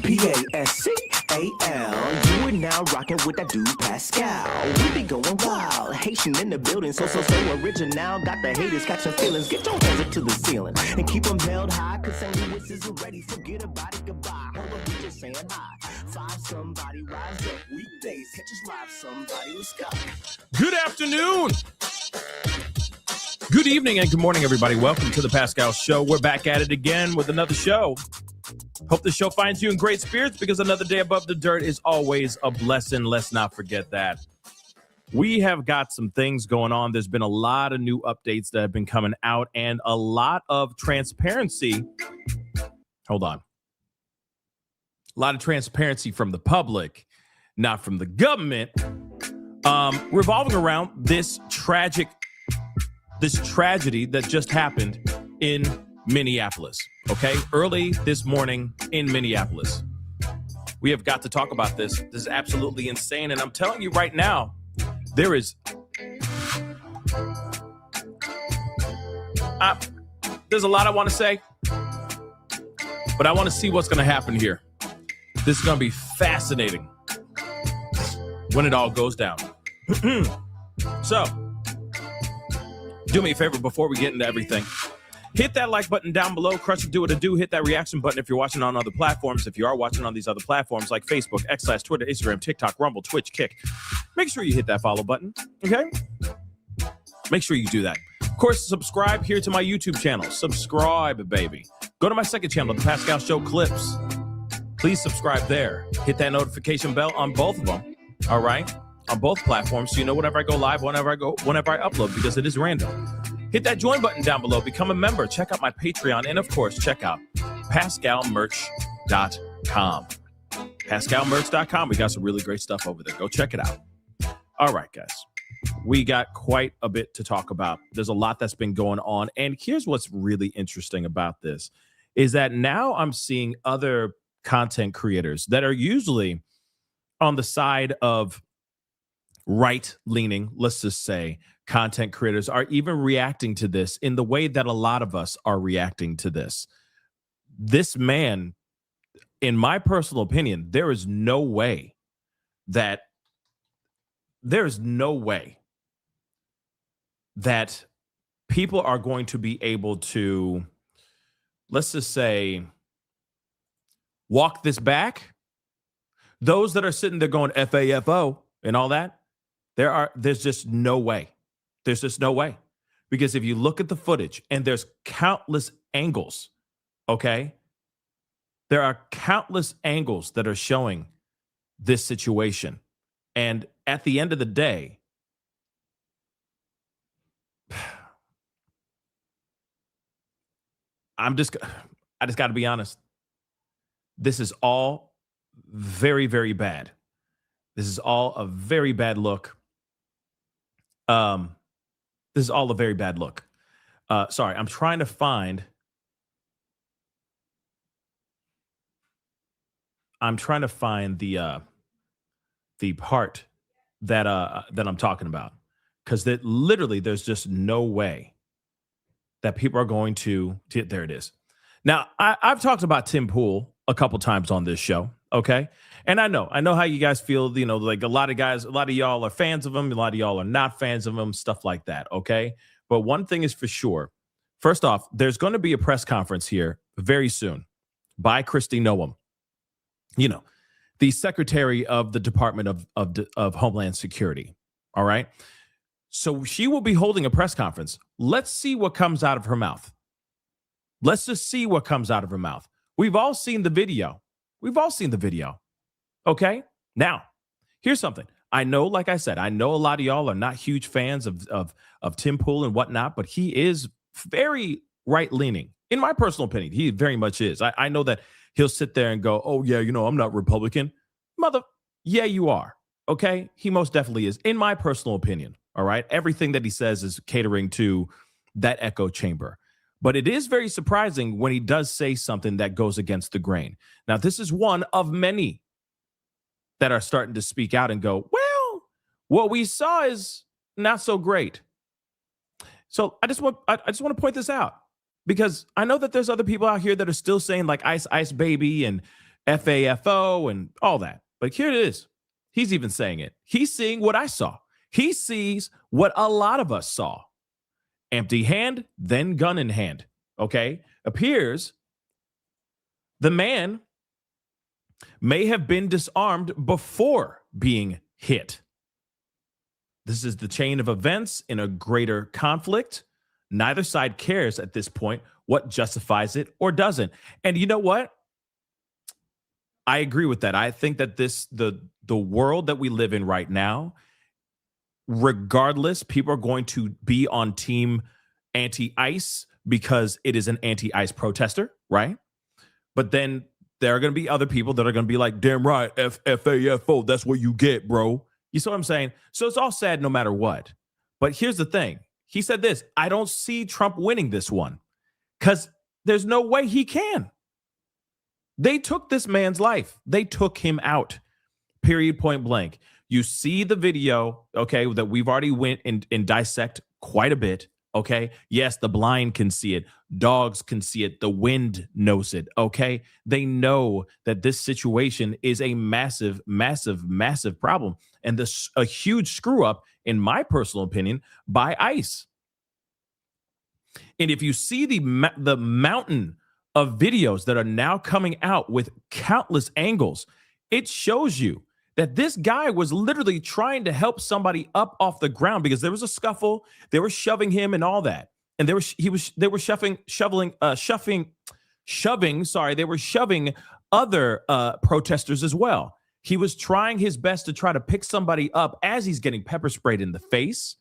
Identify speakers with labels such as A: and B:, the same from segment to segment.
A: Pascal. You are now rocking with that dude Pascal. We be going wild, Haitian in the building, so original. Got the haters catching feelings. Get your hands up to the ceiling and keep them held high. Cause St. Louis isn't ready. Forget about it, goodbye. Hold on, we just saying hi. Five somebody rise up. Weekdays, catch us live. Somebody, let's go.
B: Good afternoon. Good evening and good morning, everybody. Welcome to the Pascal Show. We're back at it again with another show. Hope the show finds you in great spirits because another day above the dirt is always a blessing. Let's not forget that. We have got some things going on. There's been a lot of new updates that have been coming out and a lot of transparency. Hold on. A lot of transparency from the public, not from the government, revolving around this tragedy that just happened in Minneapolis, okay? Early this morning in Minneapolis. We have got to talk about this. This is absolutely insane. And I'm telling you right now, there's a lot I want to say, but I want to see what's going to happen here. This is going to be fascinating when it all goes down. So, do me a favor before we get into everything. Hit that like button down below. Crush it, do what it do. Hit that reaction button if you're watching on other platforms. If you are watching on these other platforms like Facebook, X/Twitter, Instagram, TikTok, Rumble, Twitch, Kick, make sure you hit that follow button, okay? Make sure you do that. Of course, subscribe here to my YouTube channel. Subscribe, baby. Go to my second channel, The Pascal Show Clips. Please subscribe there. Hit that notification bell on both of them, all right? On both platforms, so you know whenever I go live, whenever I upload, because it is random. Hit that join button down below. Become a member. Check out my Patreon. And, of course, check out PascalMerch.com. PascalMerch.com. We got some really great stuff over there. Go check it out. All right, guys. We got quite a bit to talk about. There's a lot that's been going on. And here's what's really interesting about this is that now I'm seeing other content creators that are usually on the side of right-leaning, let's just say, content creators are even reacting to this in the way that a lot of us are reacting to this. This man, in my personal opinion, there is no way that people are going to be able to, let's just say, walk this back. Those that are sitting there going FAFO and all that, there's just no way. There's just no way. Because if you look at the footage, and there's countless angles, okay? There are countless angles that are showing this situation. And at the end of the day, I just got to be honest. This is all very, very bad. This is all a very bad look. This is all a very bad look. Sorry, I'm trying to find the part that I'm talking about, because that literally there's just no way that people are going to. There it is. Now I've talked about Tim Pool a couple times on this show. Okay. And I know how you guys feel, like a lot of y'all are fans of him. A lot of y'all are not fans of him, stuff like that. Okay. But one thing is for sure. First off, there's going to be a press conference here very soon by Kristi Noem, the Secretary of the Department of Homeland Security. All right. So she will be holding a press conference. Let's see what comes out of her mouth. Let's just see what comes out of her mouth. We've all seen the video. Okay. Now, here's something. I know, like I said, I know a lot of y'all are not huge fans of Tim Pool and whatnot, but he is very right-leaning. In my personal opinion, he very much is. I know that he'll sit there and go, oh, yeah, I'm not Republican. Yeah, you are. Okay. He most definitely is. In my personal opinion. All right. Everything that he says is catering to that echo chamber. But it is very surprising when he does say something that goes against the grain. Now, this is one of many that are starting to speak out and go, well, what we saw is not so great. So I just want to point this out, because I know that there's other people out here that are still saying like ice, ice baby and FAFO and all that. But here it is. He's even saying it. He's seeing what I saw. He sees what a lot of us saw. Empty hand, then gun in hand. Okay? Appears the man may have been disarmed before being hit. This is the chain of events in a greater conflict. Neither side cares at this point what justifies it or doesn't. And you know what? I agree with that. I think that the world that we live in right now, regardless, people are going to be on team anti-ICE because it is an anti-ICE protester, right? But then there are going to be other people that are going to be like, damn right, FAFO, that's what you get, bro. You see what I'm saying? So it's all sad no matter what. But here's the thing. He said this, I don't see Trump winning this one because there's no way he can. They took this man's life. They took him out, period, point blank. You see the video, okay, that we've already went and dissect quite a bit, okay? Yes, the blind can see it. Dogs can see it. The wind knows it, okay? They know that this situation is a massive, massive, massive problem. And this a huge screw up, in my personal opinion, by ICE. And if you see the mountain of videos that are now coming out with countless angles, it shows you that this guy was literally trying to help somebody up off the ground because there was a scuffle. They were shoving him and all that. And they were shoving other protesters as well. He was trying his best to try to pick somebody up as he's getting pepper sprayed in the face.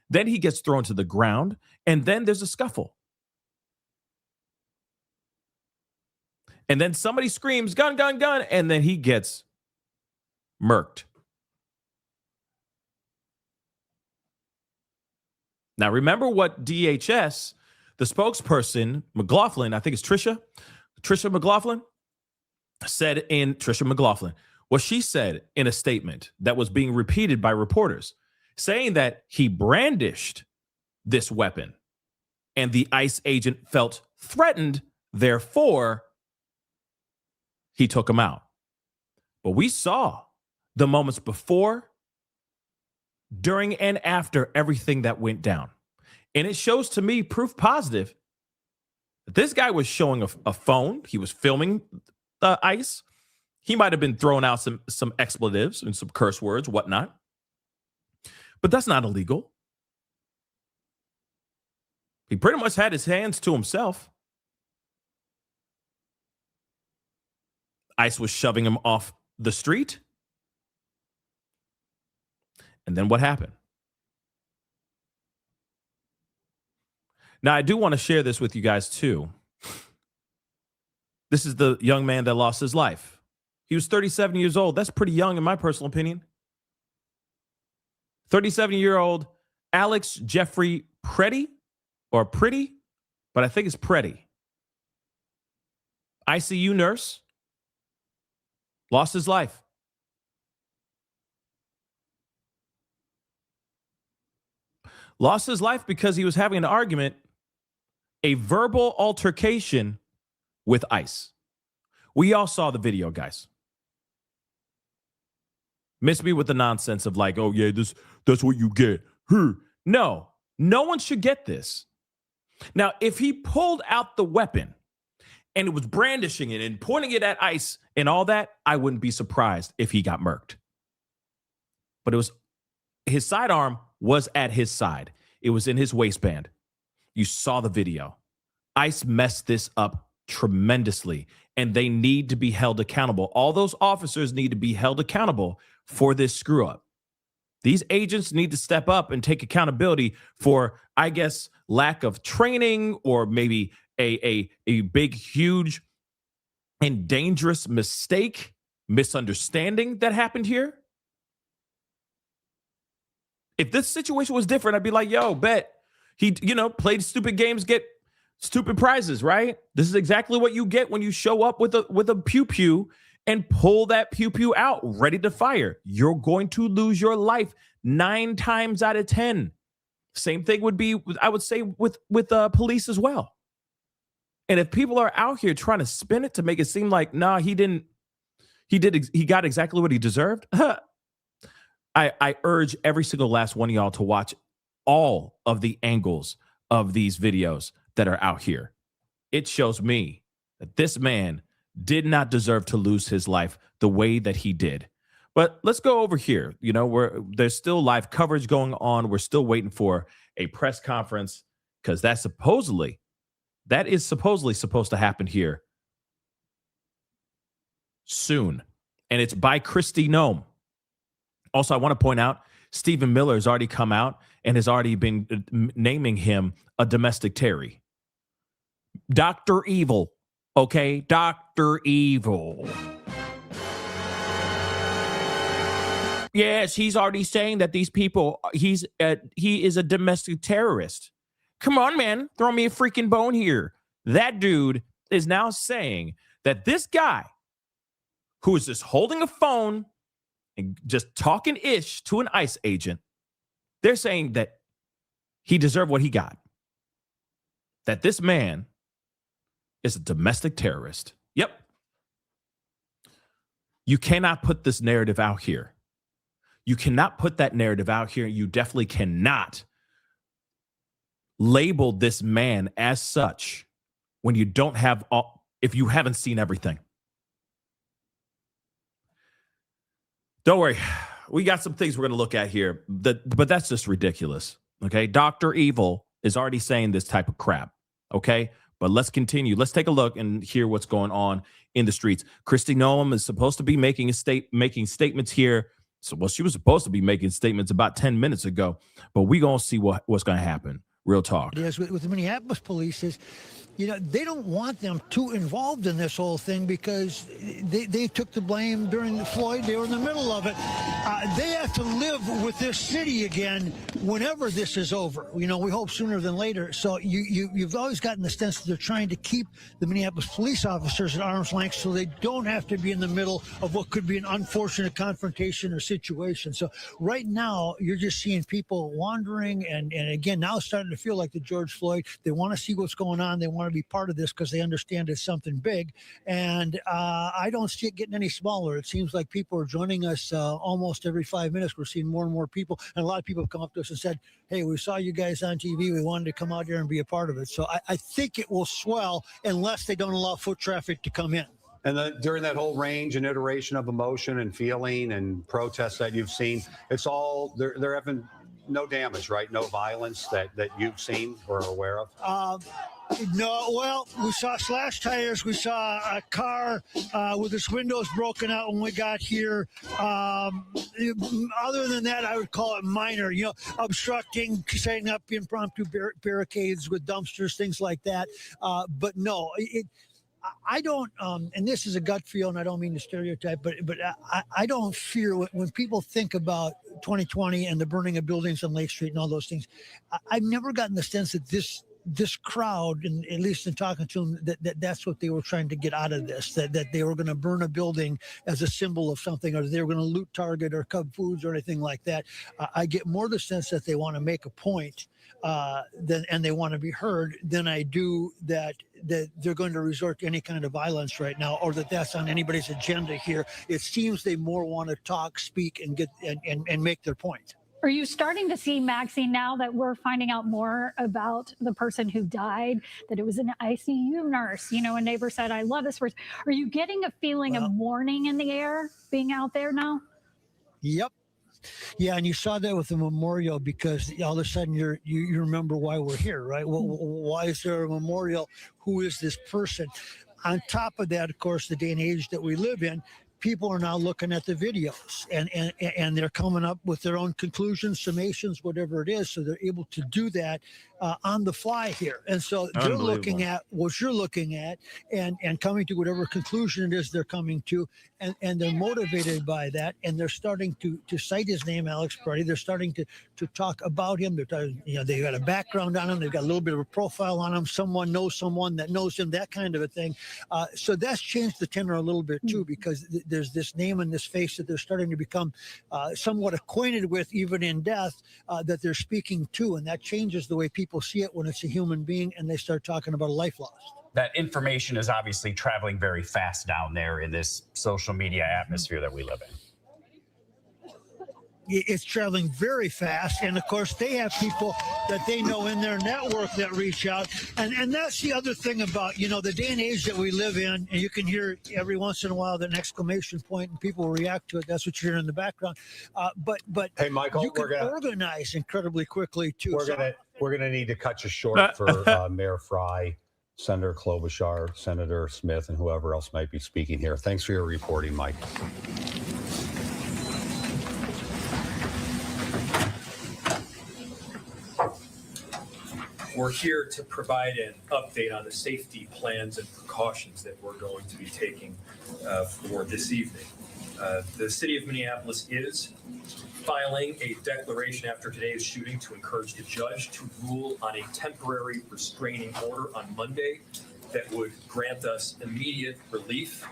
B: Then he gets thrown to the ground, and then there's a scuffle. And then somebody screams, gun, gun, gun, and then he gets murked. Now, remember what DHS, the spokesperson, McLaughlin, I think it's Trisha McLaughlin, what she said in a statement that was being repeated by reporters, saying that he brandished this weapon and the ICE agent felt threatened, therefore, he took him out. But we saw the moments before, during, and after everything that went down. And it shows to me proof positive that this guy was showing a phone. He was filming the ICE. He might have been throwing out some expletives and some curse words, whatnot. But that's not illegal. He pretty much had his hands to himself. ICE was shoving him off the street. And then what happened? Now, I do want to share this with you guys, too. This is the young man that lost his life. He was 37 years old. That's pretty young, in my personal opinion. 37-year-old Alex Jeffrey Pretti, or Pretty, but I think it's Pretti. ICU nurse, lost his life. Lost his life because he was having an argument, a verbal altercation with ICE. We all saw the video, guys. Miss me with the nonsense of like, oh yeah, that's what you get. No one should get this. Now, if he pulled out the weapon and it was brandishing it and pointing it at ICE and all that, I wouldn't be surprised if he got murked. But it was his sidearm was at his side. It was in his waistband. You saw the video. ICE messed this up tremendously, and they need to be held accountable. All those officers need to be held accountable for this screw up. These agents need to step up and take accountability for, I guess, lack of training or maybe a big, huge, and dangerous mistake, misunderstanding that happened here. If this situation was different, I'd be like, yo, bet he, played stupid games, get stupid prizes, right? This is exactly what you get when you show up with a pew-pew and pull that pew-pew out, ready to fire. You're going to lose your life 9 times out of 10. Same thing would be, I would say, with police as well. And if people are out here trying to spin it to make it seem like, nah, he didn't He got exactly what he deserved. I urge every single last one of y'all to watch all of the angles of these videos that are out here. It shows me that this man did not deserve to lose his life the way that he did. But let's go over here. You know, there's still live coverage going on. We're still waiting for a press conference because that is supposedly supposed to happen here soon. And it's by Kristi Noem. Also, I want to point out, Stephen Miller has already come out and has already been naming him a domestic terror. Dr. Evil. Okay? Dr. Evil. Yes, he's already saying that these people, he is a domestic terrorist. Come on, man. Throw me a freaking bone here. That dude is now saying that this guy who is just holding a phone and just talking ish to an ICE agent, they're saying that he deserved what he got. That this man is a domestic terrorist. Yep. You cannot put this narrative out here. You cannot put that narrative out here. You definitely cannot label this man as such when you don't have if you haven't seen everything. Don't worry. We got some things we're going to look at here, but that's just ridiculous. Okay. Dr. Evil is already saying this type of crap. Okay. But let's continue. Let's take a look and hear what's going on in the streets. Kristi Noem is supposed to be making statements here. So, well, she was supposed to be making statements about 10 minutes ago, but we're going to see what's going to happen. Real talk.
C: Yes, with the Minneapolis police is, you know, they don't want them too involved in this whole thing because they took the blame during the Floyd. They were in the middle of it. They have to live with this city again whenever this is over. You know, we hope sooner than later. So you've always gotten the sense that they're trying to keep the Minneapolis police officers at arm's length so they don't have to be in the middle of what could be an unfortunate confrontation or situation. So right now, you're just seeing people wandering and again, now starting to feel like the George Floyd. They want to see what's going on. They want to be part of this because they understand it's something big. And I don't see it getting any smaller. It seems like people are joining us almost every 5 minutes. We're seeing more and more people. And a lot of people have come up to us and said, hey, we saw you guys on TV. We wanted to come out here and be a part of it. So I think it will swell unless they don't allow foot traffic to come in.
D: And during that whole range and iteration of emotion and feeling and protests that you've seen, it's all, there haven't no damage, right? No violence that you've seen or are aware of?
C: No, well, we saw slashed tires. We saw a car with its windows broken out when we got here. Other than that, I would call it minor, you know, obstructing, setting up impromptu barricades with dumpsters, things like that. But no, I don't, and this is a gut feel, and I don't mean to stereotype, but I don't fear when people think about 2020 and the burning of buildings on Lake Street and all those things. I've never gotten the sense that this crowd, and at least in talking to them, that's what they were trying to get out of this, that they were going to burn a building as a symbol of something, or they were going to loot Target or Cub Foods or anything like that. I get more the sense that they want to make a point and they want to be heard than I do that they're going to resort to any kind of violence right now, or that's on anybody's agenda here. It seems they more want to talk, speak, and get and make their point.
E: Are you starting to see, Maxine, now that we're finding out more about the person who died, that it was an ICU nurse? You know, a neighbor said, I love this person. Are you getting a feeling of mourning in the air being out there now?
C: Yep. Yeah, and you saw that with the memorial because all of a sudden you remember why we're here, right? Well, why is there a memorial? Who is this person? On top of that, of course, the day and age that we live in, people are now looking at the videos and they're coming up with their own conclusions, summations, whatever it is. So they're able to do that on the fly here. And so they're looking at what you're looking at and coming to whatever conclusion it is they're coming to. And they're motivated by that. And they're starting to cite his name, Alex Pretti. They're starting to talk about him. They're talking, you know, they've got a background on him. They've got a little bit of a profile on him. Someone knows someone that knows him, that kind of a thing. So that's changed the tenor a little bit too, because there's this name and this face that they're starting to become somewhat acquainted with, even in death, that they're speaking to. And that changes the way people see it when it's a human being and they start talking about a life lost.
F: that information is obviously traveling very fast down there in this social media atmosphere that we live in.
C: It's traveling very fast, and of course they have people that they know in their network that reach out, and that's the other thing about the day and age that we live in. And you can hear every once in a while an exclamation point, and people react to it. That's what you're hearing in the background. But
D: Hey, Michael,
C: you can organize incredibly quickly too.
D: We're gonna need to cut you short for Mayor Fry, Senator Klobuchar, Senator Smith, and whoever else might be speaking here. Thanks for your reporting, Mike.
G: We're here to provide an update on the safety plans and precautions that we're going to be taking for this evening. The city of Minneapolis is filing a declaration after today's shooting to encourage the judge to rule on a temporary restraining order on Monday that would grant us immediate relief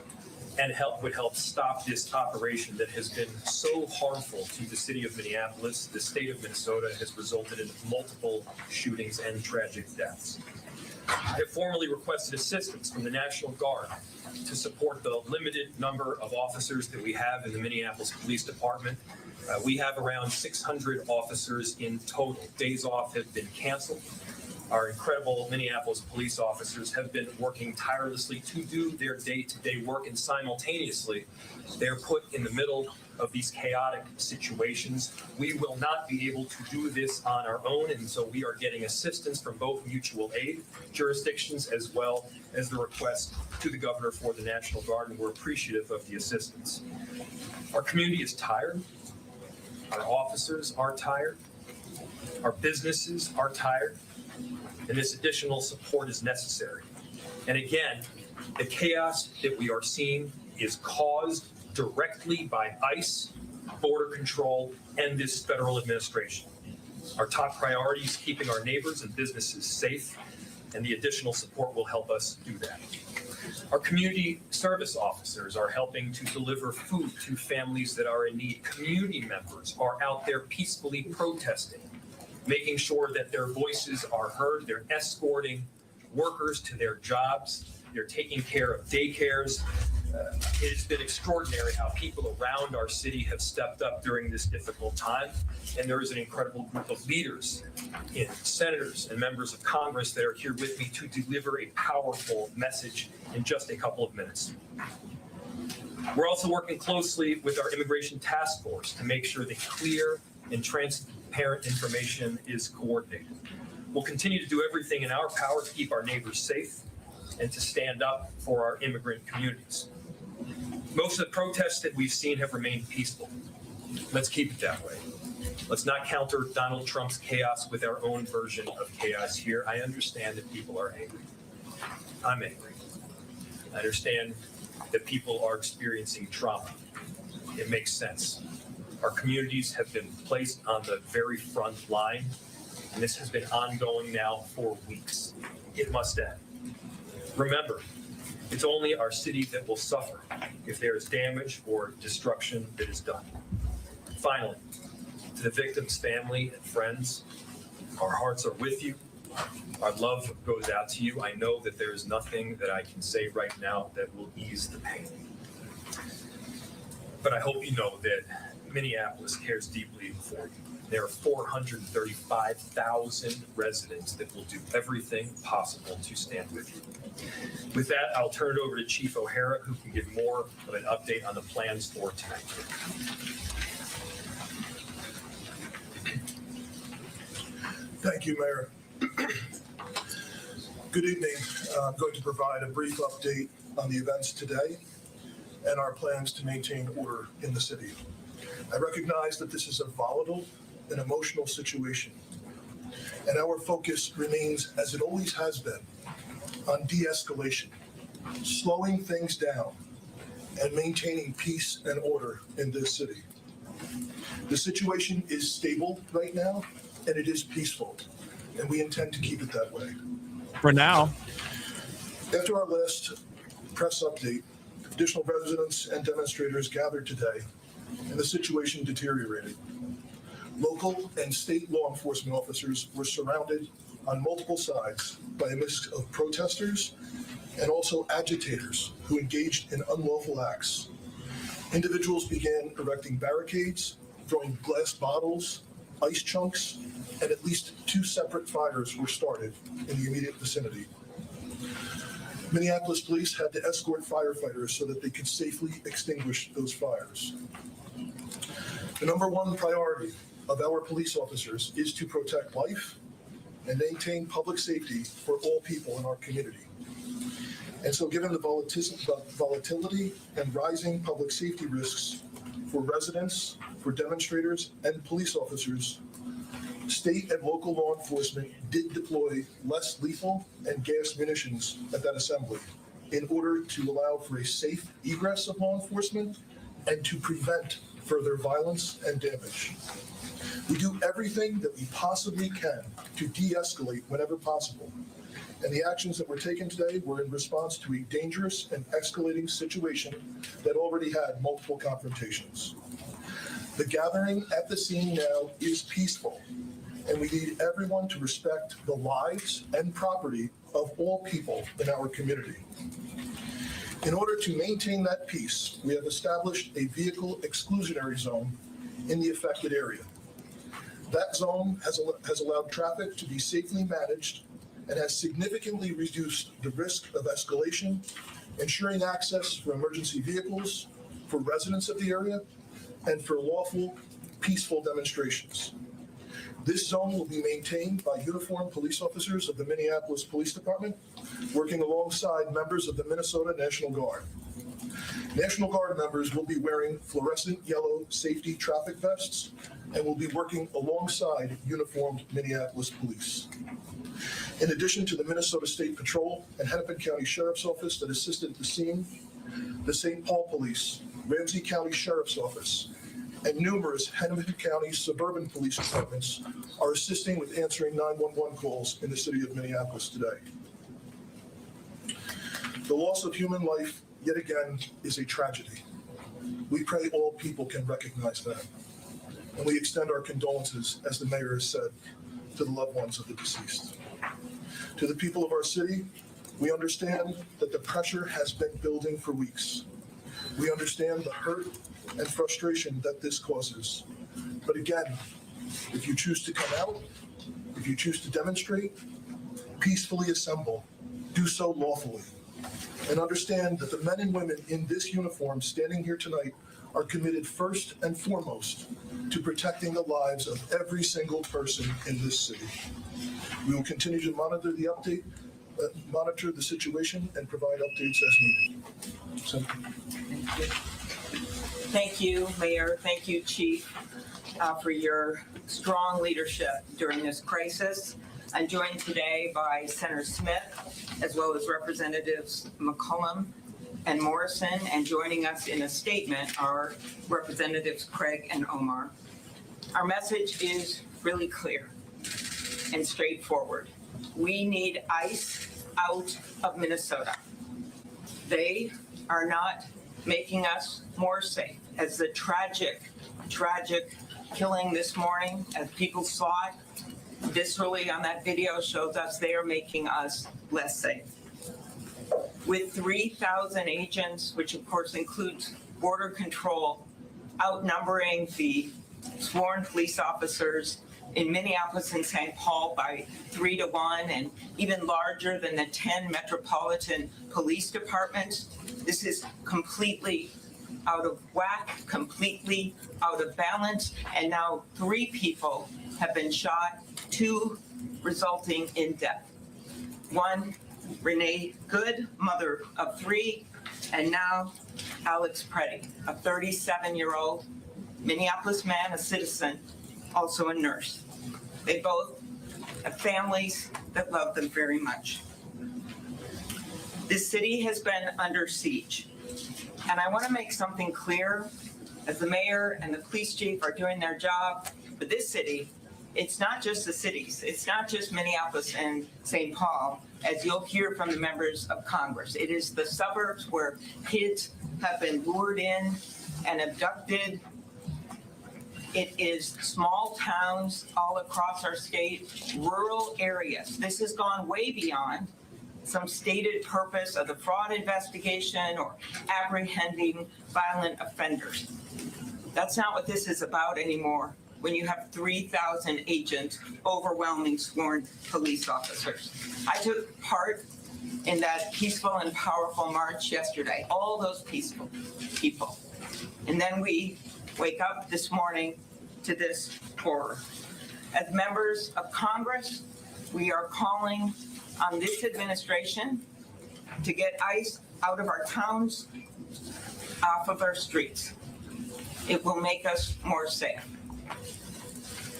G: and would help stop this operation that has been so harmful to the city of Minneapolis. The state of Minnesota has resulted in multiple shootings and tragic deaths. I have formally requested assistance from the National Guard to support the limited number of officers that we have in the Minneapolis Police Department. We have around 600 officers in total. Days off have been canceled. Our incredible Minneapolis police officers have been working tirelessly to do their day-to-day work, and simultaneously, they're put in the middle of these chaotic situations. We will not be able to do this on our own, and so we are getting assistance from both mutual aid jurisdictions as well as the request to the governor for the National Guard, and we're appreciative of the assistance. Our community is tired. Our officers are tired. Our businesses are tired. And this additional support is necessary. And again, the chaos that we are seeing is caused directly by ICE, Border Control, and this federal administration. Our top priority is keeping our neighbors and businesses safe, and the additional support will help us do that. Our community service officers are helping to deliver food to families that are in need. Community members are out there peacefully protesting, making sure that their voices are heard. They're escorting workers to their jobs. They're taking care of daycares. It has been extraordinary how people around our city have stepped up during this difficult time. And there is an incredible group of leaders, senators and members of Congress that are here with me to deliver a powerful message in just a couple of minutes. We're also working closely with our immigration task force to make sure that clear and transparent information is coordinated. We'll continue to do everything in our power to keep our neighbors safe and to stand up for our immigrant communities. Most of the protests that we've seen have remained peaceful. Let's keep it that way. Let's not counter Donald Trump's chaos with our own version of chaos here. I understand that people are angry. I'm angry. I understand that people are experiencing trauma. It makes sense. Our communities have been placed on the very front line, and this has been ongoing now for weeks. It must end. Remember, it's only our city that will suffer if there is damage or destruction that is done. Finally, to the victim's family and friends, our hearts are with you. Our love goes out to you. I know that there is nothing that I can say right now that will ease the pain. But I hope you know that Minneapolis cares deeply for you. There are 435,000 residents that will do everything possible to stand with you. With that, I'll turn it over to Chief O'Hara, who can give more of an update on the plans for tonight.
H: Thank you, Mayor. Good evening. I'm going to provide a brief update on the events today and our plans to maintain order in the city. I recognize that this is a volatile and emotional situation, and our focus remains, as it always has been, on de-escalation, slowing things down, and maintaining peace and order in this city. The situation is stable right now, and it is peaceful, and we intend to keep it that way.
B: For now.
H: After our last press update, additional residents and demonstrators gathered today, and the situation deteriorated. Local and state law enforcement officers were surrounded on multiple sides by a mix of protesters and also agitators who engaged in unlawful acts. Individuals began erecting barricades, throwing glass bottles, ice chunks, and at least 2 separate fires were started in the immediate vicinity. Minneapolis police had to escort firefighters so that they could safely extinguish those fires. The number one priority of our police officers is to protect life and maintain public safety for all people in our community. And so given the volatility and rising public safety risks for residents, for demonstrators, and police officers, state and local law enforcement did deploy less lethal and gas munitions at that assembly in order to allow for a safe egress of law enforcement and to prevent further violence and damage. We do everything that we possibly can to de-escalate whenever possible. And the actions that were taken today were in response to a dangerous and escalating situation that already had multiple confrontations. The gathering at the scene now is peaceful, and we need everyone to respect the lives and property of all people in our community. In order to maintain that peace, we have established a vehicle exclusionary zone in the affected area. That zone has allowed traffic to be safely managed and has significantly reduced the risk of escalation, ensuring access for emergency vehicles, for residents of the area, and for lawful, peaceful demonstrations. This zone will be maintained by uniformed police officers of the Minneapolis Police Department, working alongside members of the Minnesota National Guard. National Guard members will be wearing fluorescent yellow safety traffic vests and will be working alongside uniformed Minneapolis police. In addition to the Minnesota State Patrol and Hennepin County Sheriff's Office that assisted at the scene, the St. Paul Police, Ramsey County Sheriff's Office, and numerous Hennepin County suburban police departments are assisting with answering 911 calls in the city of Minneapolis today. The loss of human life, yet again, is a tragedy. We pray all people can recognize that. And we extend our condolences, as the mayor has said, to the loved ones of the deceased. To the people of our city, we understand that the pressure has been building for weeks. We understand the hurt and frustration that this causes. But again, if you choose to come out, if you choose to demonstrate, peacefully assemble, do so lawfully. And understand that the men and women in this uniform standing here tonight are committed first and foremost to protecting the lives of every single person in this city. We will continue to monitor the situation and provide updates as needed. So.
I: Thank you, Mayor. Thank you, Chief, for your strong leadership during this crisis. I'm joined today by Senator Smith, as well as Representatives McCollum and Morrison, and joining us in a statement are Representatives Craig and Omar. Our message is really clear and straightforward. We need ICE out of Minnesota. They are not making us more safe. As the tragic killing this morning, as people saw it viscerally on that video, shows us they are making us less safe. With 3,000 agents, which of course includes border control, outnumbering the sworn police officers in Minneapolis and St. Paul by 3 to 1, and even larger than the 10 metropolitan police departments, this is completely out of whack, completely out of balance, and now 3 people have been shot, 2 resulting in death. 1, Renee Good, mother of 3, and now Alex Pretti, a 37-year-old Minneapolis man, a citizen, also a nurse. They both have families that love them very much. This city has been under siege. And I want to make something clear, as the mayor and the police chief are doing their job, but this city, it's not just the cities. It's not just Minneapolis and St. Paul, as you'll hear from the members of Congress. It is the suburbs where kids have been lured in and abducted. It is small towns all across our state, rural areas. This has gone way beyond some stated purpose of the fraud investigation or apprehending violent offenders. That's not what this is about anymore when you have 3,000 agents, overwhelming sworn police officers. I took part in that peaceful and powerful march yesterday, all those peaceful people. And then we wake up this morning to this horror. As members of Congress, we are calling on this administration to get ICE out of our towns, off of our streets. It will make us more safe.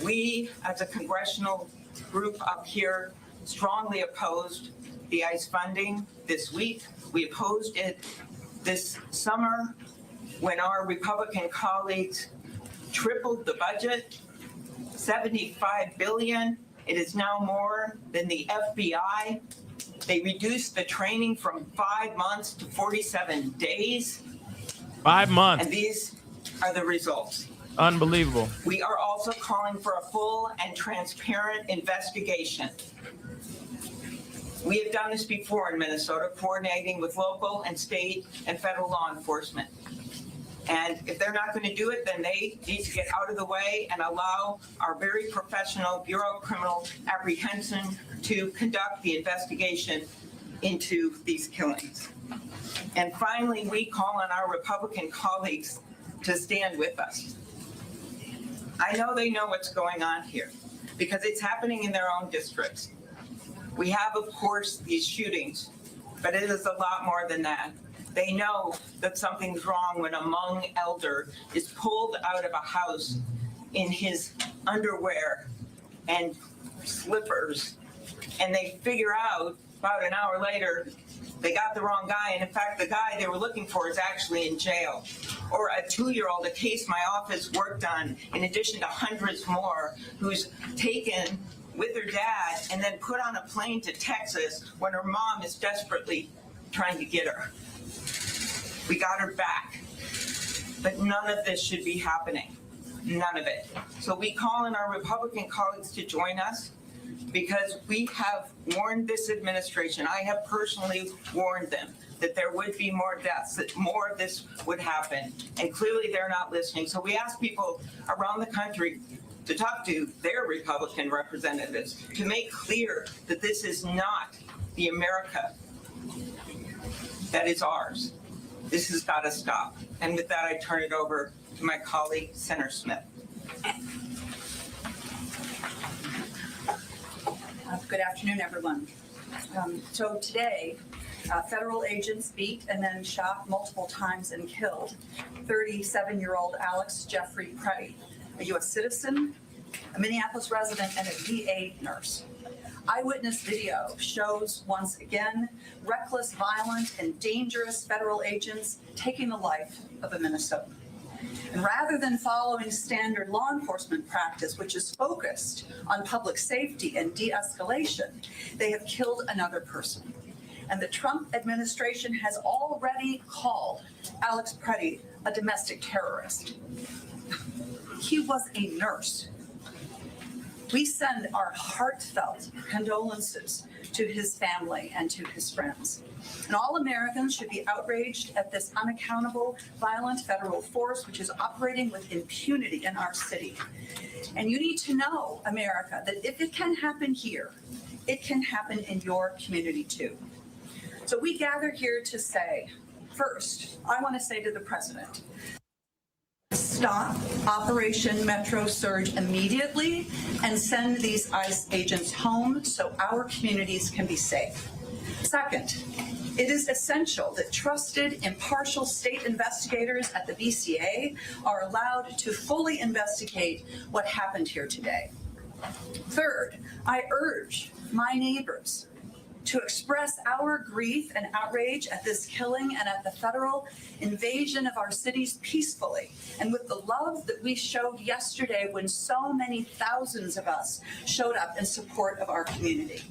I: We, as a congressional group up here, strongly opposed the ICE funding this week. We opposed it this summer when our Republican colleagues tripled the budget, $75 billion. It is now more than the FBI. They reduced the training from 5 months to 47 days.
B: 5 months.
I: And these are the results.
B: Unbelievable.
I: We are also calling for a full and transparent investigation. We have done this before in Minnesota, coordinating with local and state and federal law enforcement. And if they're not going to do it, then they need to get out of the way and allow our very professional Bureau of Criminal Apprehension to conduct the investigation into these killings. And finally, we call on our Republican colleagues to stand with us. I know they know what's going on here because it's happening in their own districts. We have, of course, these shootings, but it is a lot more than that. They know that something's wrong when a Hmong elder is pulled out of a house in his underwear and slippers, and they figure out about an hour later they got the wrong guy, and in fact the guy they were looking for is actually in jail. Or a 2-year-old, a case my office worked on, in addition to hundreds more, who's taken with her dad and then put on a plane to Texas when her mom is desperately trying to get her. We got her back. But none of this should be happening. None of it. So we call on our Republican colleagues to join us because we have warned this administration. I have personally warned them that there would be more deaths, that more of this would happen. And clearly they're not listening. So we ask people around the country to talk to their Republican representatives to make clear that this is not the America that is ours. This has got to stop. And with that, I turn it over to my colleague, Senator Smith.
J: Good afternoon, everyone. So today, federal agents beat and then shot multiple times and killed 37-year-old Alex Jeffrey Pretti, a U.S. citizen, a Minneapolis resident, and a VA nurse. Eyewitness video shows once again reckless, violent, and dangerous federal agents taking the life of a Minnesotan. And rather than following standard law enforcement practice, which is focused on public safety and de-escalation, they have killed another person. And the Trump administration has already called Alex Pretti a domestic terrorist. He was a nurse. We send our heartfelt condolences to his family and to his friends. And all Americans should be outraged at this unaccountable, violent federal force which is operating with impunity in our city. And you need to know, America, that if it can happen here, it can happen in your community too. So we gather here to say, first, I want to say to the president, stop Operation Metro Surge immediately and send these ICE agents home so our communities can be safe. Second, it is essential that trusted, impartial state investigators at the BCA are allowed to fully investigate what happened here today. Third, I urge my neighbors to express our grief and outrage at this killing and at the federal invasion of our cities peacefully and with the love that we showed yesterday when so many thousands of us showed up in support of our community.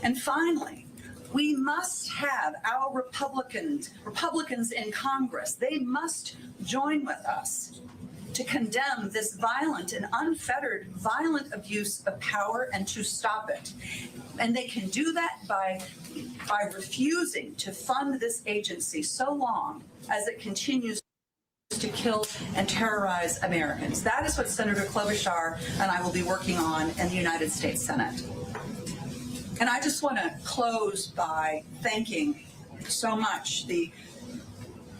J: And finally, we must have our Republicans in Congress. They must join with us to condemn this violent and unfettered violent abuse of power and to stop it. And they can do that by refusing to fund this agency so long as it continues to kill and terrorize Americans. That is what Senator Klobuchar and I will be working on in the United States Senate. And I just want to close by thanking so much the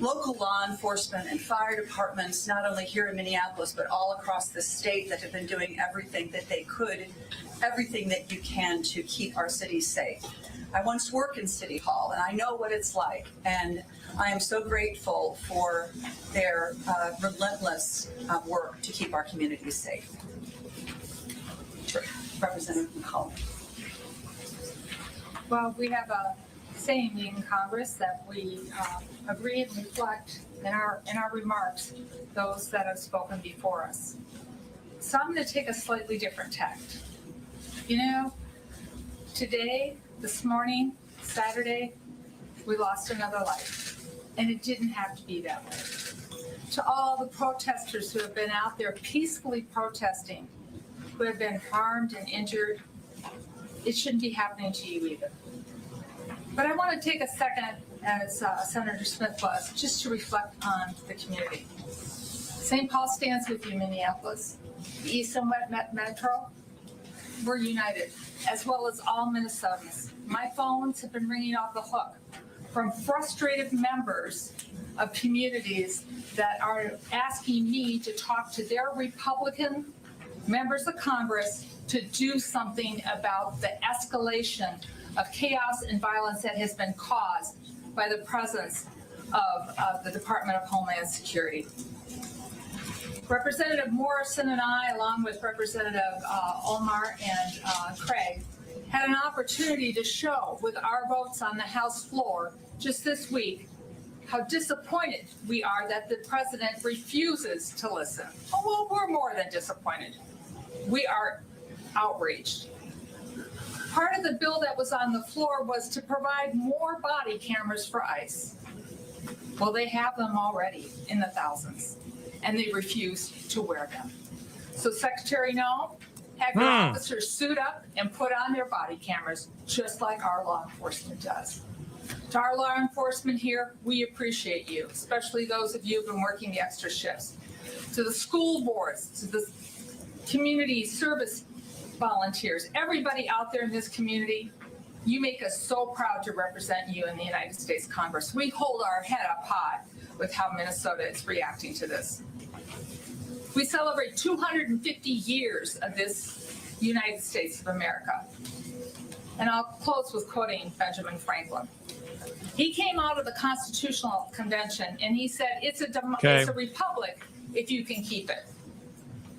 J: local law enforcement and fire departments, not only here in Minneapolis, but all across the state that have been doing everything that they could, everything that you can to keep our city safe. I once worked in City Hall, and I know what it's like, and I am so grateful for their relentless work to keep our communities safe. Representative McCall.
K: Well, we have a saying in Congress that we agree and reflect in our remarks those that have spoken before us. So I'm going to take a slightly different tact. You know, today, this morning, Saturday, we lost another life, and it didn't have to be that way. To all the protesters who have been out there peacefully protesting, who have been harmed and injured, it shouldn't be happening to you either. But I want to take a second, as Senator Smith was, just to reflect on the community. St. Paul stands with you, Minneapolis. The East and West Metro, we're united, as well as all Minnesotans. My phones have been ringing off the hook from frustrated members of communities that are asking me to talk to their Republican members of Congress to do something about the escalation of chaos and violence that has been caused by the presence of the Department of Homeland Security. Representative Morrison and I, along with Representative Omar and Craig, had an opportunity to show with our votes on the House floor just this week how disappointed we are that the president refuses to listen. Oh, well, we're more than disappointed. We are outraged. Part of the bill that was on the floor was to provide more body cameras for ICE. Well, they have them already in the thousands, and they refuse to wear them. So Secretary Noem, have your officers suit up and put on their body cameras, just like our law enforcement does. To our law enforcement here, we appreciate you, especially those of you who've been working the extra shifts. To the school boards, to the community service volunteers, everybody out there in this community, you make us so proud to represent you in the United States Congress. We hold our head up high with how Minnesota is reacting to this. We celebrate 250 years of this United States of America. And I'll close with quoting Benjamin Franklin. He came out of the Constitutional Convention and he said, it's a republic if you can keep it.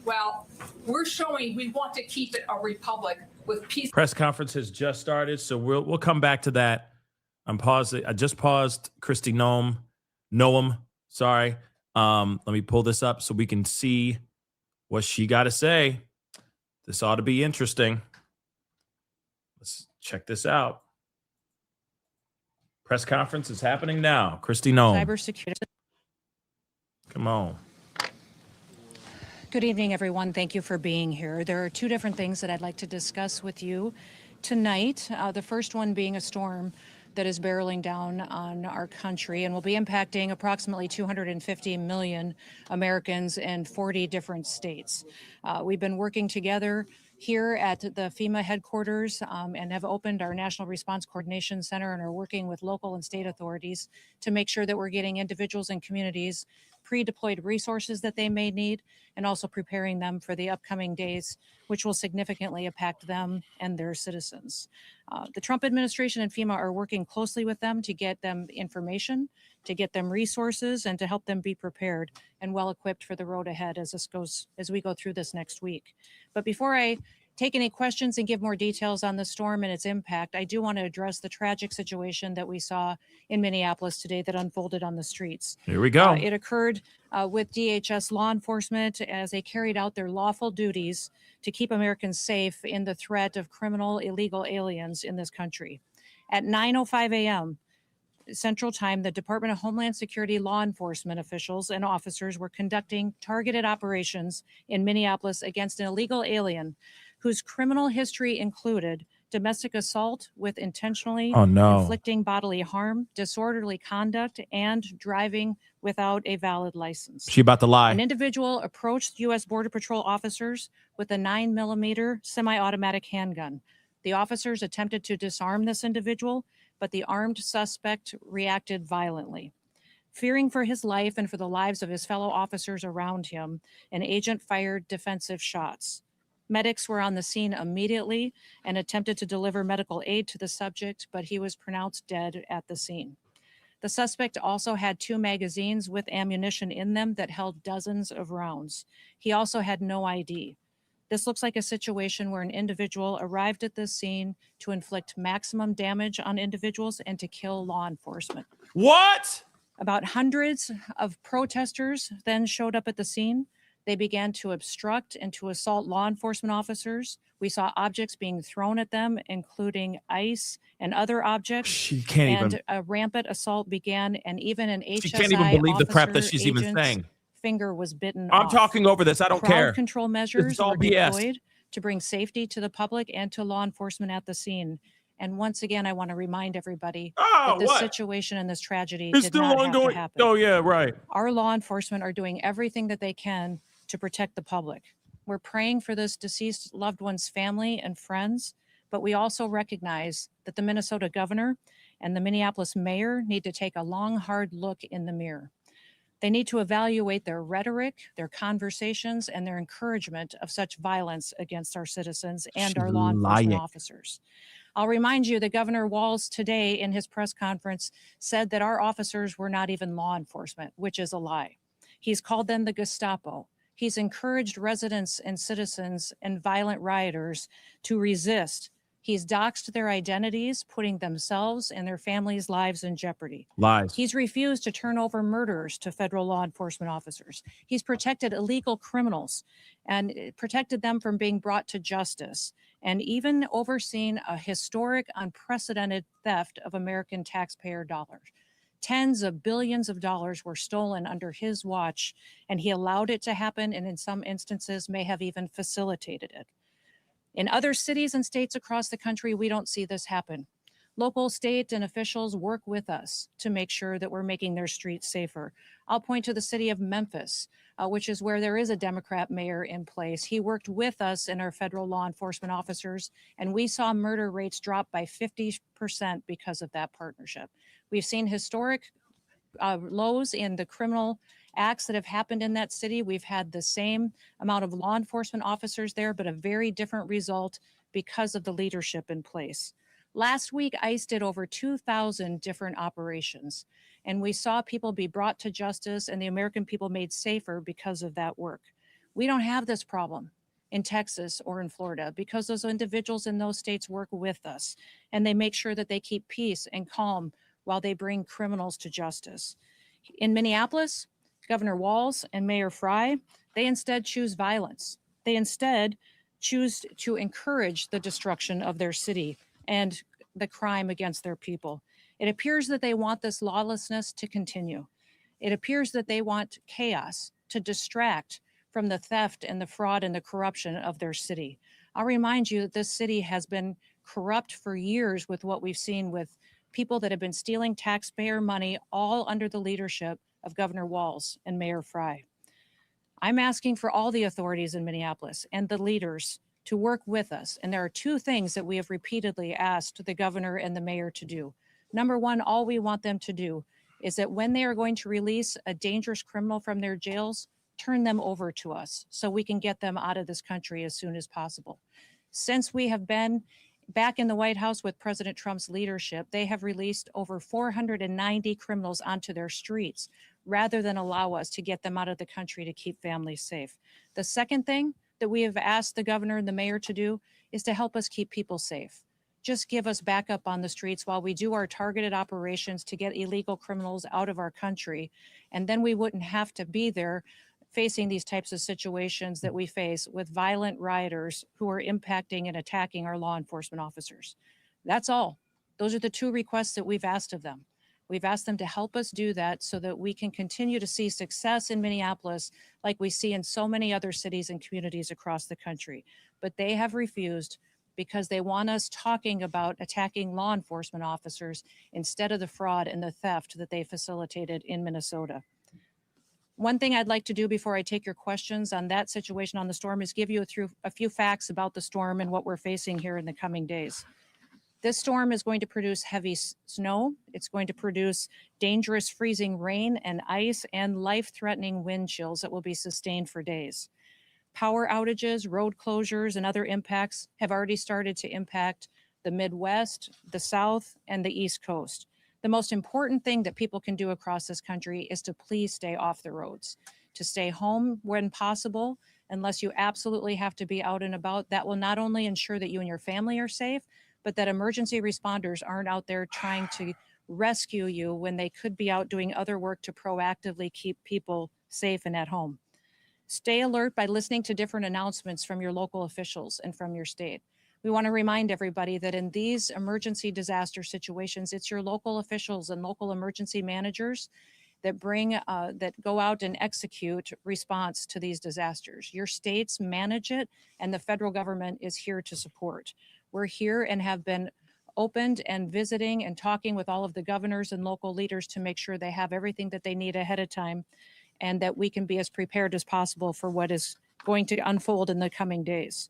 K: Well, we're showing we want to keep it a republic with peace.
B: Press conference has just started, so we'll come back to that. I'm pausing. I just paused Kristi Noem. Sorry. Let me pull this up so we can see what she got to say. This ought to be interesting. Let's check this out. Press conference is happening now. Kristi Noem.
L: Cybersecurity.
B: Come on.
L: Good evening, everyone. Thank you for being here. There are two different things that I'd like to discuss with you tonight. The first one being a storm that is barreling down on our country and will be impacting approximately 250 million Americans in 40 different states. We've been working together here at the FEMA headquarters and have opened our National Response Coordination Center and are working with local and state authorities to make sure that we're getting individuals and communities pre-deployed resources that they may need and also preparing them for the upcoming days, which will significantly impact them and their citizens. The Trump administration and FEMA are working closely with them to get them information, to get them resources, and to help them be prepared and well equipped for the road ahead as we go through this next week. But before I take any questions and give more details on the storm and its impact, I do want to address the tragic situation that we saw in Minneapolis today that unfolded on the streets.
B: Here we go.
L: It occurred with DHS law enforcement as they carried out their lawful duties to keep Americans safe in the threat of criminal illegal aliens in this country. At 9:05 a.m., Central Time, the Department of Homeland Security law enforcement officials and officers were conducting targeted operations in Minneapolis against an illegal alien whose criminal history included domestic assault with intentionally inflicting bodily harm, disorderly conduct, and driving without a valid license.
B: She about to lie.
L: An individual approached U.S. Border Patrol officers with a 9mm semi-automatic handgun. The officers attempted to disarm this individual, but the armed suspect reacted violently. Fearing for his life and for the lives of his fellow officers around him, an agent fired defensive shots. Medics were on the scene immediately and attempted to deliver medical aid to the subject, but he was pronounced dead at the scene. The suspect also had 2 magazines with ammunition in them that held dozens of rounds. He also had no ID. This looks like a situation where an individual arrived at this scene to inflict maximum damage on individuals and to kill law enforcement.
B: What?
L: About hundreds of protesters then showed up at the scene. They began to obstruct and to assault law enforcement officers. We saw objects being thrown at them, including ice and other objects.
B: She can't
L: and
B: even.
L: a rampant assault began, and even an HSI
B: She can't even believe the crap that
L: officer
B: she's even
L: agent's
B: saying.
L: finger was bitten
B: I'm
L: off.
B: talking over this. I don't
L: Crowd
B: care.
L: control measures
B: It's all
L: were
B: BS.
L: deployed to bring safety to the public and to law enforcement at the scene. And once again, I want to remind everybody that this situation and this tragedy
B: It's
L: did
B: still
L: not have
B: ongoing.
L: to happen.
B: Oh, yeah, right.
L: Our law enforcement are doing everything that they can to protect the public. We're praying for this deceased loved one's family and friends, but we also recognize that the Minnesota governor and the Minneapolis mayor need to take a long, hard look in the mirror. They need to evaluate their rhetoric, their conversations, and their encouragement of such violence against our citizens and our law enforcement officers. I'll remind you that Governor Walz today in his press conference said that our officers were not even law enforcement, which is a lie. He's called them the Gestapo. He's encouraged residents and citizens and violent rioters to resist. He's doxed their identities, putting themselves and their families' lives in jeopardy.
B: Lies.
L: He's refused to turn over murderers to federal law enforcement officers. He's protected illegal criminals and protected them from being brought to justice, and even overseen a historic, unprecedented theft of American taxpayer dollars. Tens of billions of dollars were stolen under his watch, and he allowed it to happen, and in some instances may have even facilitated it. In other cities and states across the country, we don't see this happen. Local, state, and officials work with us to make sure that we're making their streets safer. I'll point to the city of Memphis, which is where there is a Democrat mayor in place. He worked with us and our federal law enforcement officers, and we saw murder rates drop by 50% because of that partnership. We've seen historic lows in the criminal acts that have happened in that city. We've had the same amount of law enforcement officers there, but a very different result because of the leadership in place. Last week, ICE did over 2,000 different operations, and we saw people be brought to justice and the American people made safer because of that work. We don't have this problem in Texas or in Florida because those individuals in those states work with us, and they make sure that they keep peace and calm while they bring criminals to justice. In Minneapolis, Governor Walz and Mayor Frey, they instead choose violence. They instead choose to encourage the destruction of their city and the crime against their people. It appears that they want this lawlessness to continue. It appears that they want chaos to distract from the theft and the fraud and the corruption of their city. I'll remind you that this city has been corrupt for years with what we've seen with people that have been stealing taxpayer money, all under the leadership of Governor Walz and Mayor Frey. I'm asking for all the authorities in Minneapolis and the leaders to work with us. And there are 2 things that we have repeatedly asked the governor and the mayor to do. Number one, all we want them to do is that when they are going to release a dangerous criminal from their jails, turn them over to us so we can get them out of this country as soon as possible. Since we have been back in the White House with President Trump's leadership, they have released over 490 criminals onto their streets rather than allow us to get them out of the country to keep families safe. The second thing that we have asked the governor and the mayor to do is to help us keep people safe. Just give us backup on the streets while we do our targeted operations to get illegal criminals out of our country. And then we wouldn't have to be there facing these types of situations that we face with violent rioters who are impacting and attacking our law enforcement officers. That's all. Those are the 2 requests that we've asked of them. We've asked them to help us do that so that we can continue to see success in Minneapolis like we see in so many other cities and communities across the country. But they have refused because they want us talking about attacking law enforcement officers instead of the fraud and the theft that they facilitated in Minnesota. One thing I'd like to do before I take your questions on that situation on the storm is give you a few facts about the storm and what we're facing here in the coming days. This storm is going to produce heavy snow. It's going to produce dangerous freezing rain and ice and life-threatening wind chills that will be sustained for days. Power outages, road closures, and other impacts have already started to impact the Midwest, the South, and the East Coast. The most important thing that people can do across this country is to please stay off the roads, to stay home when possible, unless you absolutely have to be out and about. That will not only ensure that you and your family are safe, but that emergency responders aren't out there trying to rescue you when they could be out doing other work to proactively keep people safe and at home. Stay alert by listening to different announcements from your local officials and from your state. We want to remind everybody that in these emergency disaster situations, it's your local officials and local emergency managers that that go out and execute response to these disasters. Your states manage it, and the federal government is here to support. We're here and have been opened and visiting and talking with all of the governors and local leaders to make sure they have everything that they need ahead of time and that we can be as prepared as possible for what is going to unfold in the coming days.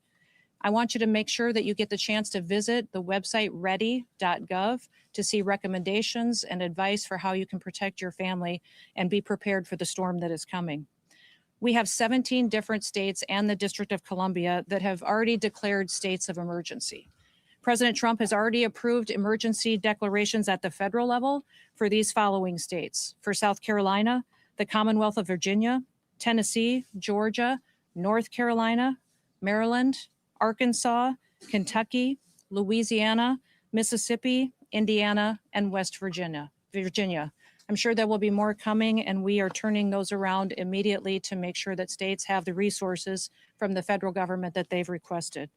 L: I want you to make sure that you get the chance to visit the website ready.gov to see recommendations and advice for how you can protect your family and be prepared for the storm that is coming. We have 17 different states and the District of Columbia that have already declared states of emergency. President Trump has already approved emergency declarations at the federal level for these following states: for South Carolina, the Commonwealth of Virginia, Tennessee, Georgia, North Carolina, Maryland, Arkansas, Kentucky, Louisiana, Mississippi, Indiana, and West Virginia. I'm sure there will be more coming, and we are turning those around immediately to make sure that states have the resources from the federal government that they've requested.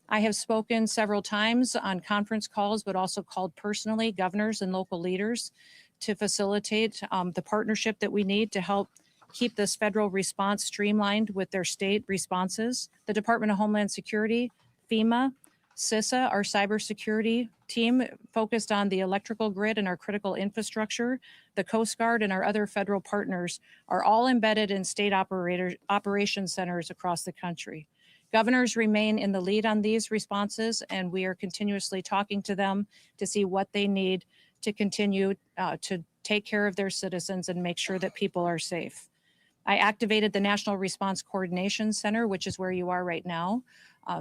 L: I have spoken several times on conference calls, but also called personally governors and local leaders to facilitate the partnership that we need to help keep this federal response streamlined with their state responses. The Department of Homeland Security, FEMA, CISA, our cybersecurity team focused on the electrical grid and our critical infrastructure, the Coast Guard and our other federal partners are all embedded in state operation centers across the country. Governors remain in the lead on these responses, and we are continuously talking to them to see what they need to continue to take care of their citizens and make sure that people are safe. I activated the National Response Coordination Center, which is where you are right now,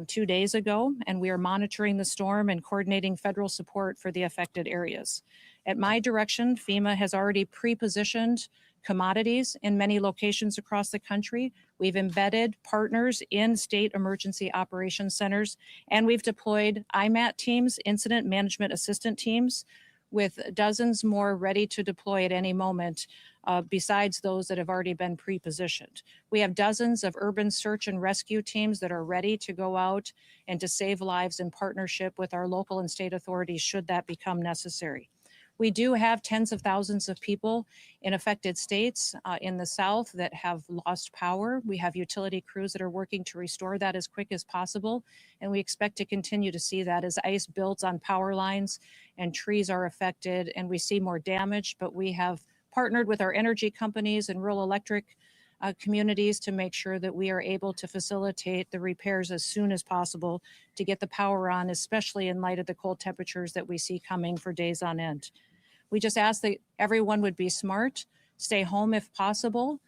L: 2 days ago, and we are monitoring the storm and coordinating federal support for the affected areas. At my direction, FEMA has already pre-positioned commodities in many locations across the country. We've embedded partners in state emergency operations centers, and we've deployed IMAT teams, incident management assistant teams, with dozens more ready to deploy at any moment, besides those that have already been pre-positioned. We have dozens of urban search and rescue teams that are ready to go out and to save lives in partnership with our local and state authorities should that become necessary. We do have tens of thousands of people in affected states in the South that have lost power. We have utility crews that are working to restore that as quick as possible, and we expect to continue to see that as ice builds on power lines and trees are affected and we see more damage. But we have partnered with our energy companies and rural electric communities to make sure that we are able to facilitate the repairs as soon as possible to get the power on, especially in light of the cold temperatures that we see coming for days on end. We just ask that everyone would be smart, stay home if possible,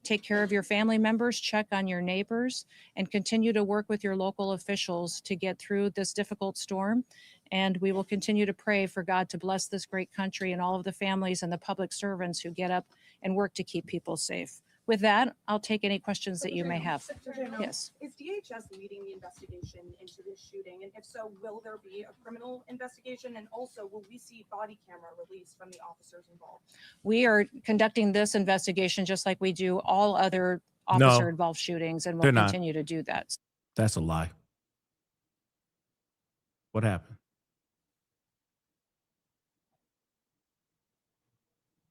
L: take care of your family members, check on your neighbors, and continue to work with your local officials to get through this difficult storm. And we will continue to pray for God to bless this great country and all of the families and the public servants who get up and work to keep people safe. With that, I'll take any questions that you may have. Yes.
M: Is DHS leading the investigation into this shooting? And if so, will there be a criminal investigation? And also, will we see body camera released from the officers involved?
L: We are conducting this investigation just like we do all other officer-involved shootings, and we'll continue to do that.
B: That's a lie. What happened?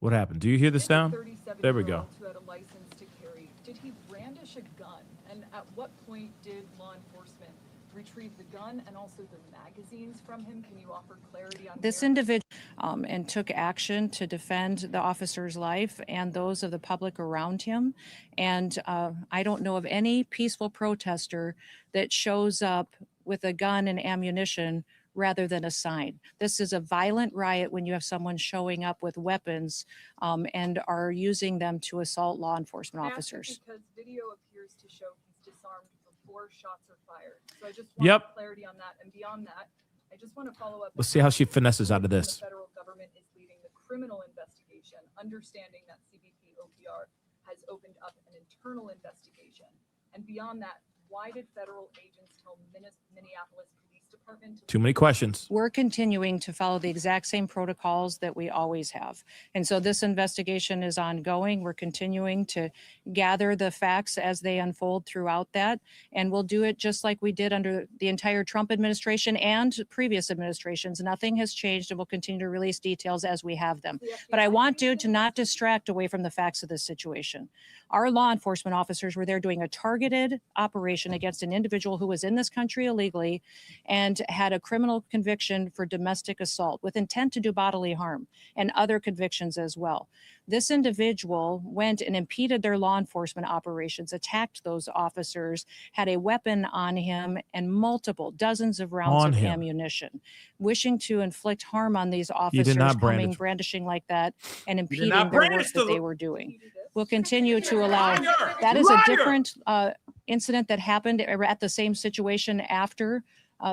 B: What happened? Do you hear the sound? There we go.
N: Who had a license to carry. Did he brandish a gun? And at what point did law enforcement retrieve the gun and also the magazines from him? Can you offer clarity on
L: This individual and took action to defend the officer's life and those of the public around him. And I don't know of any peaceful protester that shows up with a gun and ammunition rather than a sign. This is a violent riot when you have someone showing up with weapons and are using them to assault law enforcement officers.
N: Because video appears to show he's disarmed before shots are fired. So I just want clarity on that. And beyond that, I just want to follow up.
B: Let's see how she finesses out of this.
N: The federal government is leading the criminal investigation, understanding that CBP OPR has opened up an internal investigation. And beyond that, why did federal agents tell Minneapolis Police Department?
B: Too many questions.
L: We're continuing to follow the exact same protocols that we always have. And so this investigation is ongoing. We're continuing to gather the facts as they unfold throughout that. And we'll do it just like we did under the entire Trump administration and previous administrations. Nothing has changed, and we'll continue to release details as we have them. But I want you to not distract away from the facts of this situation. Our law enforcement officers were there doing a targeted operation against an individual who was in this country illegally and had a criminal conviction for domestic assault with intent to do bodily harm and other convictions as well. This individual went and impeded their law enforcement operations, attacked those officers, had a weapon on him and multiple dozens of rounds of ammunition, wishing to inflict harm on these officers coming brandishing like that and impeding their work that they were doing. We'll continue to allow. That is a different incident that happened at the same situation after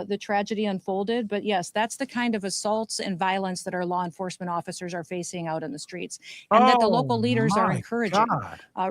L: the tragedy unfolded. But yes, that's the kind of assaults and violence that our law enforcement officers are facing out in the streets and that the local leaders are encouraging.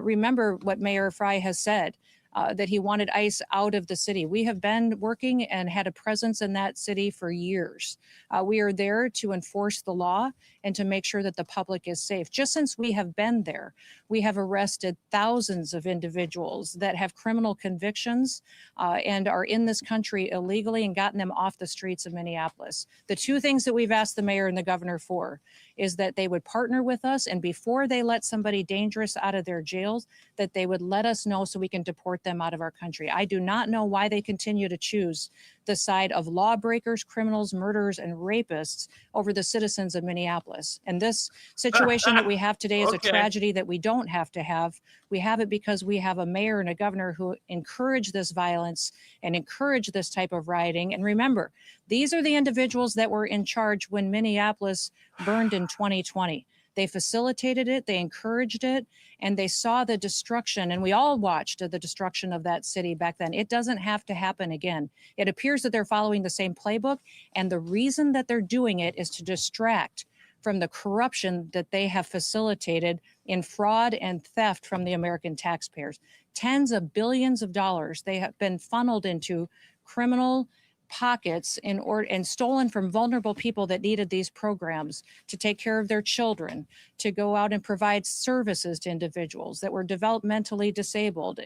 L: Remember what Mayor Fry has said, that he wanted ICE out of the city. We have been working and had a presence in that city for years. We are there to enforce the law and to make sure that the public is safe. Just since we have been there, we have arrested thousands of individuals that have criminal convictions and are in this country illegally and gotten them off the streets of Minneapolis. The two things that we've asked the mayor and the governor for is that they would partner with us, and before they let somebody dangerous out of their jails, that they would let us know so we can deport them out of our country. I do not know why they continue to choose the side of lawbreakers, criminals, murderers, and rapists over the citizens of Minneapolis. And this situation that we have today is a tragedy that we don't have to have. We have it because we have a mayor and a governor who encourage this violence and encourage this type of rioting. And remember, these are the individuals that were in charge when Minneapolis burned in 2020. They facilitated it, they encouraged it, and they saw the destruction. And we all watched the destruction of that city back then. It doesn't have to happen again. It appears that they're following the same playbook. And the reason that they're doing it is to distract from the corruption that they have facilitated in fraud and theft from the American taxpayers. Tens of billions of dollars they have been funneled into criminal pockets and stolen from vulnerable people that needed these programs to take care of their children, to go out and provide services to individuals that were developmentally disabled,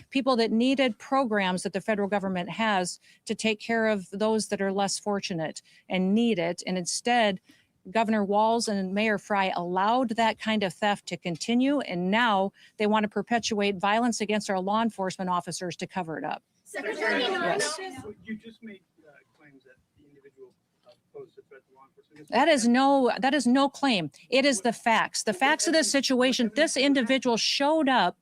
L: people that needed programs that the federal government has to take care of those that are less fortunate and need it. And instead, Governor Walz and Mayor Fry allowed that kind of theft to continue, and now they want to perpetuate violence against our law enforcement officers to cover it up.
O: Secretary,
L: yes.
O: You just made claims that the individual posed a threat to law enforcement.
L: That is no claim. It is the facts. The facts of this situation. This individual showed up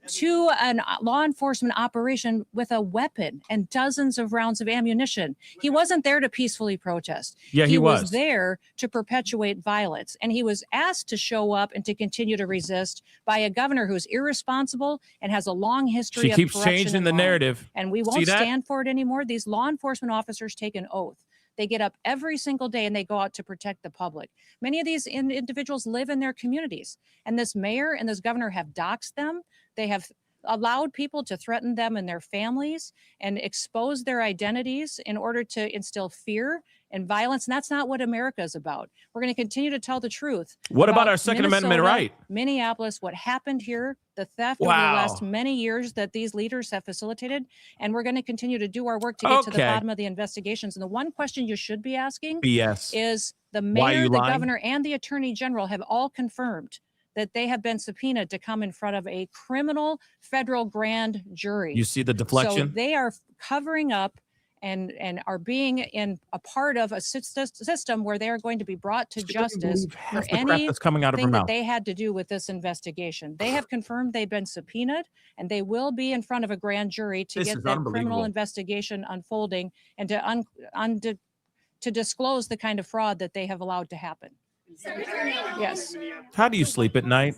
L: to a law enforcement operation with a weapon and dozens of rounds of ammunition. He wasn't there to peacefully protest.
B: Yeah, he was
L: there to perpetuate violence. And he was asked to show up and to continue to resist by a governor who's irresponsible and has a long history of corruption.
B: She keeps changing the narrative.
L: And we won't stand for it anymore. These law enforcement officers take an oath. They get up every single day and they go out to protect the public. Many of these individuals live in their communities. And this mayor and this governor have doxed them. They have allowed people to threaten them and their families and expose their identities in order to instill fear and violence. And that's not what America is about. We're going to continue to tell the truth.
B: What about our Second Amendment right?
L: Minneapolis, what happened here, the theft over the last many years that these leaders have facilitated. And we're going to continue to do our work to get to the bottom of the investigations. And the one question you should be asking is the mayor, the governor, and the attorney general have all confirmed that they have been subpoenaed to come in front of a criminal federal grand jury.
B: You see the deflection?
L: So they are covering up and are being in a part of a system where they are going to be brought to justice for anything that they had to do with this investigation. They have confirmed they've been subpoenaed, and they will be in front of a grand jury to get that criminal investigation unfolding and to disclose the kind of fraud that they have allowed to happen. Yes.
B: How do you sleep at night?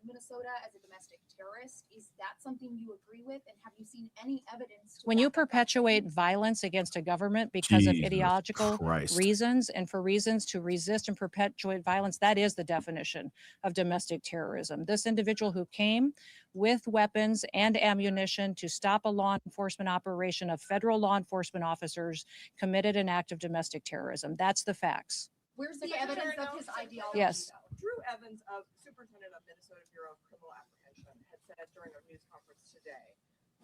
P: Minnesota as a domestic terrorist. Is that something you agree with? And have you seen any evidence?
L: When you perpetuate violence against a government because of ideological reasons and for reasons to resist and perpetuate violence, that is the definition of domestic terrorism. This individual who came with weapons and ammunition to stop a law enforcement operation of federal law enforcement officers committed an act of domestic terrorism. That's the facts.
P: Where's the evidence of his ideology?
L: Yes.
Q: Drew Evans, superintendent of Minnesota Bureau of Criminal Apprehension, had said during a news conference today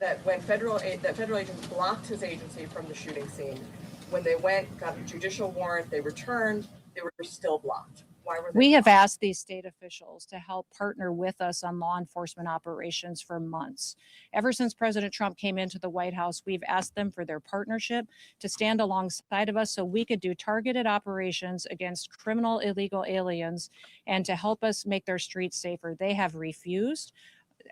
Q: that when federal agents blocked his agency from the shooting scene, when they went, got a judicial warrant, they returned, they were still blocked. Why were they
L: We have asked these state officials to help partner with us on law enforcement operations for months. Ever since President Trump came into the White House, we've asked them for their partnership to stand alongside of us so we could do targeted operations against criminal illegal aliens and to help us make their streets safer. They have refused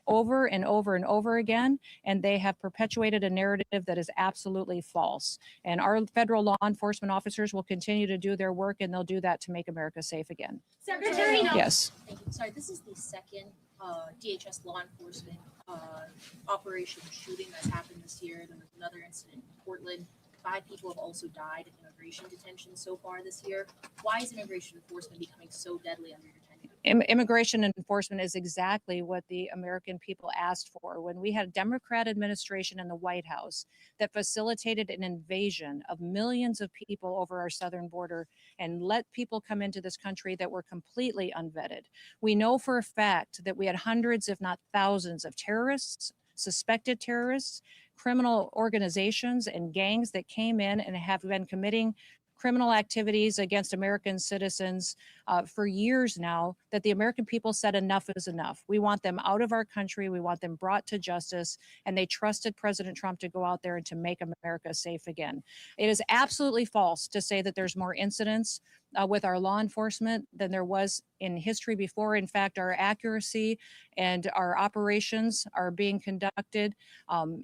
L: over and over and over again, and they have perpetuated a narrative that is absolutely false. And our federal law enforcement officers will continue to do their work, and they'll do that to make America safe again.
P: Secretary,
L: yes.
P: Thank you. Sorry, this is the second DHS law enforcement operation shooting that's happened this year. There was another incident in Portland. 5 people have also died in immigration detention so far this year. Why is immigration enforcement becoming so deadly under your tenure?
L: Immigration enforcement is exactly what the American people asked for. When we had a Democrat administration in the White House that facilitated an invasion of millions of people over our southern border and let people come into this country that were completely unvetted. We know for a fact that we had hundreds, if not thousands, of terrorists, suspected terrorists, criminal organizations and gangs that came in and have been committing criminal activities against American citizens for years now, that the American people said enough is enough. We want them out of our country. We want them brought to justice. And they trusted President Trump to go out there and to make America safe again. It is absolutely false to say that there's more incidents with our law enforcement than there was in history before. In fact, our accuracy and our operations are being conducted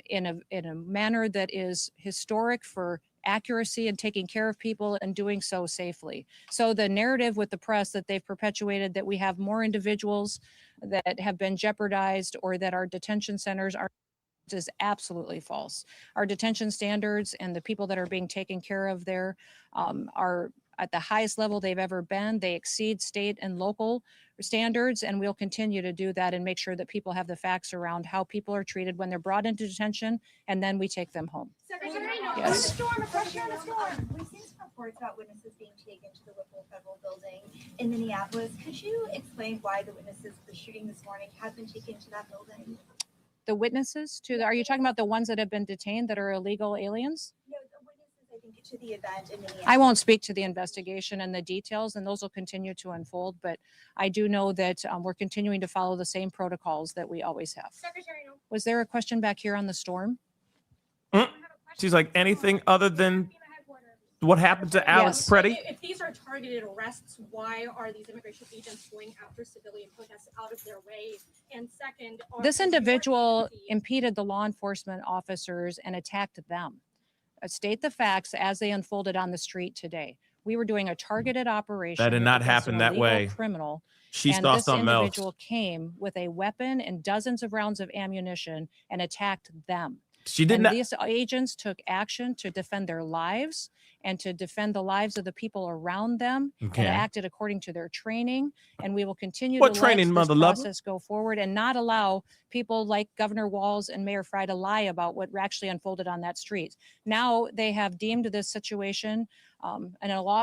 L: in a manner that is historic for accuracy and taking care of people and doing so safely. So the narrative with the press that they've perpetuated that we have more individuals that have been jeopardized or that our detention centers are is absolutely false. Our detention standards and the people that are being taken care of there are at the highest level they've ever been. They exceed state and local standards, and we'll continue to do that and make sure that people have the facts around how people are treated when they're brought into detention, and then we take them home.
P: Secretary,
L: yes.
R: We've seen some reports about witnesses being taken to the Whipple Federal Building in Minneapolis. Could you explain why the witnesses for the shooting this morning have been taken to that building?
L: The witnesses are you talking about the ones that have been detained that are illegal aliens?
R: No, the witnesses, I think, to the event in Minneapolis.
L: I won't speak to the investigation and the details, and those will continue to unfold. But I do know that we're continuing to follow the same protocols that we always have.
P: Secretary,
L: Was there a question back here on the storm?
B: She's like, anything other than what happened to Alex Pretti?
M: If these are targeted arrests, why are these immigration agents going after civilian protests out of their way? And second,
L: This individual impeded the law enforcement officers and attacked them. State the facts as they unfolded on the street today. We were doing a targeted operation.
B: That did not
L: against
B: happen
L: an
B: that
L: illegal
B: way.
L: Criminal.
B: She
L: and
B: saw
L: this
B: something else.
L: individual came with a weapon and dozens of rounds of ammunition and attacked them.
B: She did
L: And
B: not.
L: these agents took action to defend their lives and to defend the lives of the people around them
B: Okay.
L: and acted according to their training. And we will continue
B: What
L: to
B: training,
L: let
B: mother
L: this
B: lover?
L: process go forward and not allow people like Governor Walz and Mayor Fry to lie about what actually unfolded on that street. Now they have deemed this situation an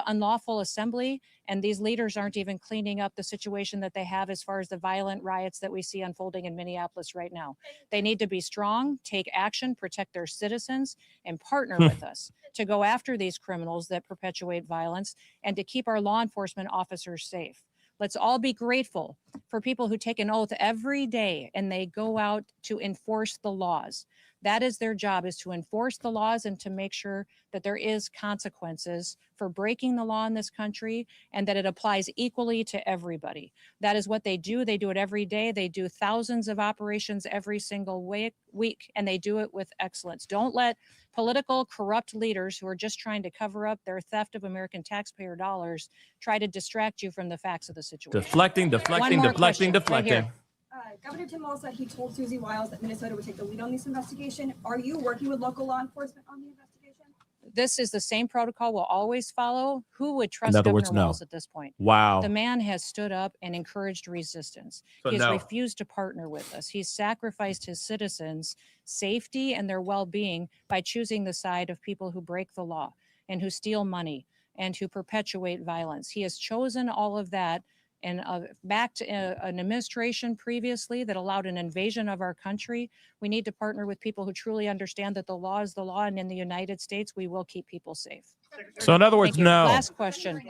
L: unlawful assembly, and these leaders aren't even cleaning up the situation that they have as far as the violent riots that we see unfolding in Minneapolis right now. They need to be strong, take action, protect their citizens, and partner with us to go after these criminals that perpetuate violence and to keep our law enforcement officers safe. Let's all be grateful for people who take an oath every day and they go out to enforce the laws. That is their job, is to enforce the laws and to make sure that there is consequences for breaking the law in this country and that it applies equally to everybody. That is what they do. They do it every day. They do thousands of operations every single week, and they do it with excellence. Don't let political corrupt leaders who are just trying to cover up their theft of American taxpayer dollars try to distract you from the facts of the situation.
B: Deflecting.
L: Right here.
M: Governor Tim Walz said he told Susie Wiles that Minnesota would take the lead on this investigation. Are you working with local law enforcement on the investigation?
L: This is the same protocol we'll always follow. Who would trust
B: In other
L: Governor
B: words, no.
L: Walz at this point?
B: Wow.
L: The man has stood up and encouraged resistance.
B: So
L: He has
B: no.
L: refused to partner with us. He's sacrificed his citizens' safety and their well-being by choosing the side of people who break the law and who steal money and who perpetuate violence. He has chosen all of that and backed an administration previously that allowed an invasion of our country. We need to partner with people who truly understand that the law is the law, and in the United States, we will keep people safe.
B: So in other words,
L: Thank you.
B: no.
L: Last question.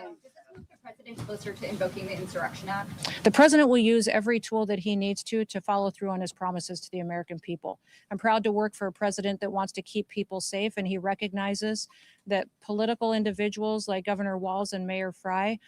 J: President closer to invoking the Insurrection Act?
L: The president will use every tool that he needs to follow through on his promises to the American people. I'm proud to work for a president that wants to keep people safe, and he recognizes that political individuals like Governor Walz and Mayor Fry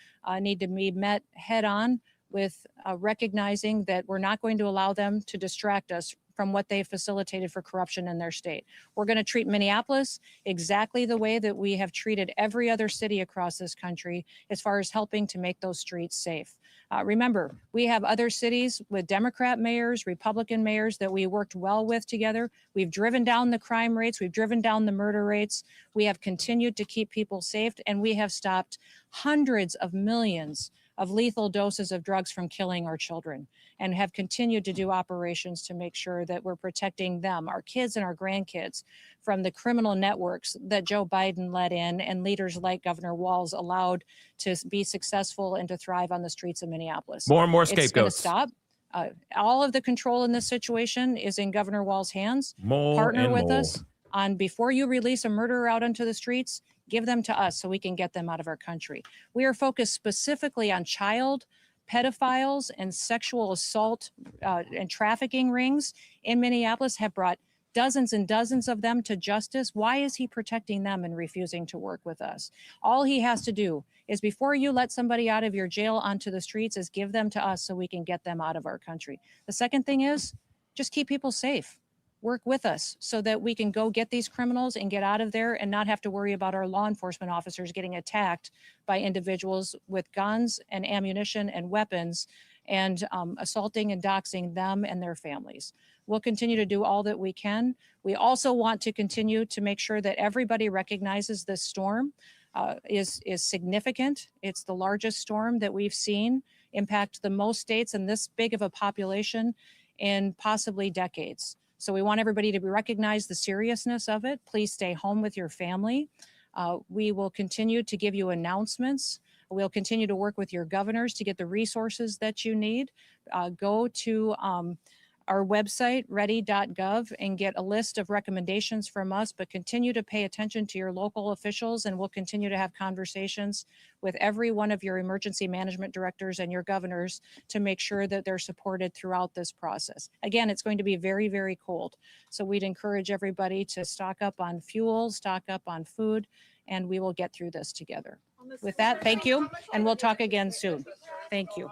L: need to be met head on with recognizing that we're not going to allow them to distract us from what they facilitated for corruption in their state. We're going to treat Minneapolis exactly the way that we have treated every other city across this country as far as helping to make those streets safe. Remember, we have other cities with Democrat mayors, Republican mayors that we worked well with together. We've driven down the crime rates. We've driven down the murder rates. We have continued to keep people safe, and we have stopped hundreds of millions of lethal doses of drugs from killing our children, and have continued to do operations to make sure that we're protecting them, our kids and our grandkids, from the criminal networks that Joe Biden let in and leaders like Governor Walz allowed to be successful and to thrive on the streets of Minneapolis.
B: More and more
L: It's going to
B: scapegoats.
L: stop. All of the control in this situation is in Governor Walz's hands.
B: More
L: Partner
B: and
L: with
B: more.
L: us on before you release a murderer out onto the streets, give them to us so we can get them out of our country. We are focused specifically on child pedophiles and sexual assault and trafficking rings in Minneapolis, have brought dozens and dozens of them to justice. Why is he protecting them and refusing to work with us? All he has to do is, before you let somebody out of your jail onto the streets, is give them to us so we can get them out of our country. The second thing is just keep people safe. Work with us so that we can go get these criminals and get out of there and not have to worry about our law enforcement officers getting attacked by individuals with guns and ammunition and weapons and assaulting and doxing them and their families. We'll continue to do all that we can. We also want to continue to make sure that everybody recognizes this storm is significant. It's the largest storm that we've seen impact the most states and this big of a population in possibly decades. So we want everybody to recognize the seriousness of it. Please stay home with your family. We will continue to give you announcements. We'll continue to work with your governors to get the resources that you need. Go to our website, ready.gov, and get a list of recommendations from us, but continue to pay attention to your local officials, and we'll continue to have conversations with every one of your emergency management directors and your governors to make sure that they're supported throughout this process. Again, it's going to be very, very cold. So we'd encourage everybody to stock up on fuel, stock up on food, and we will get through this together. With that, thank you, and we'll talk again soon. Thank you.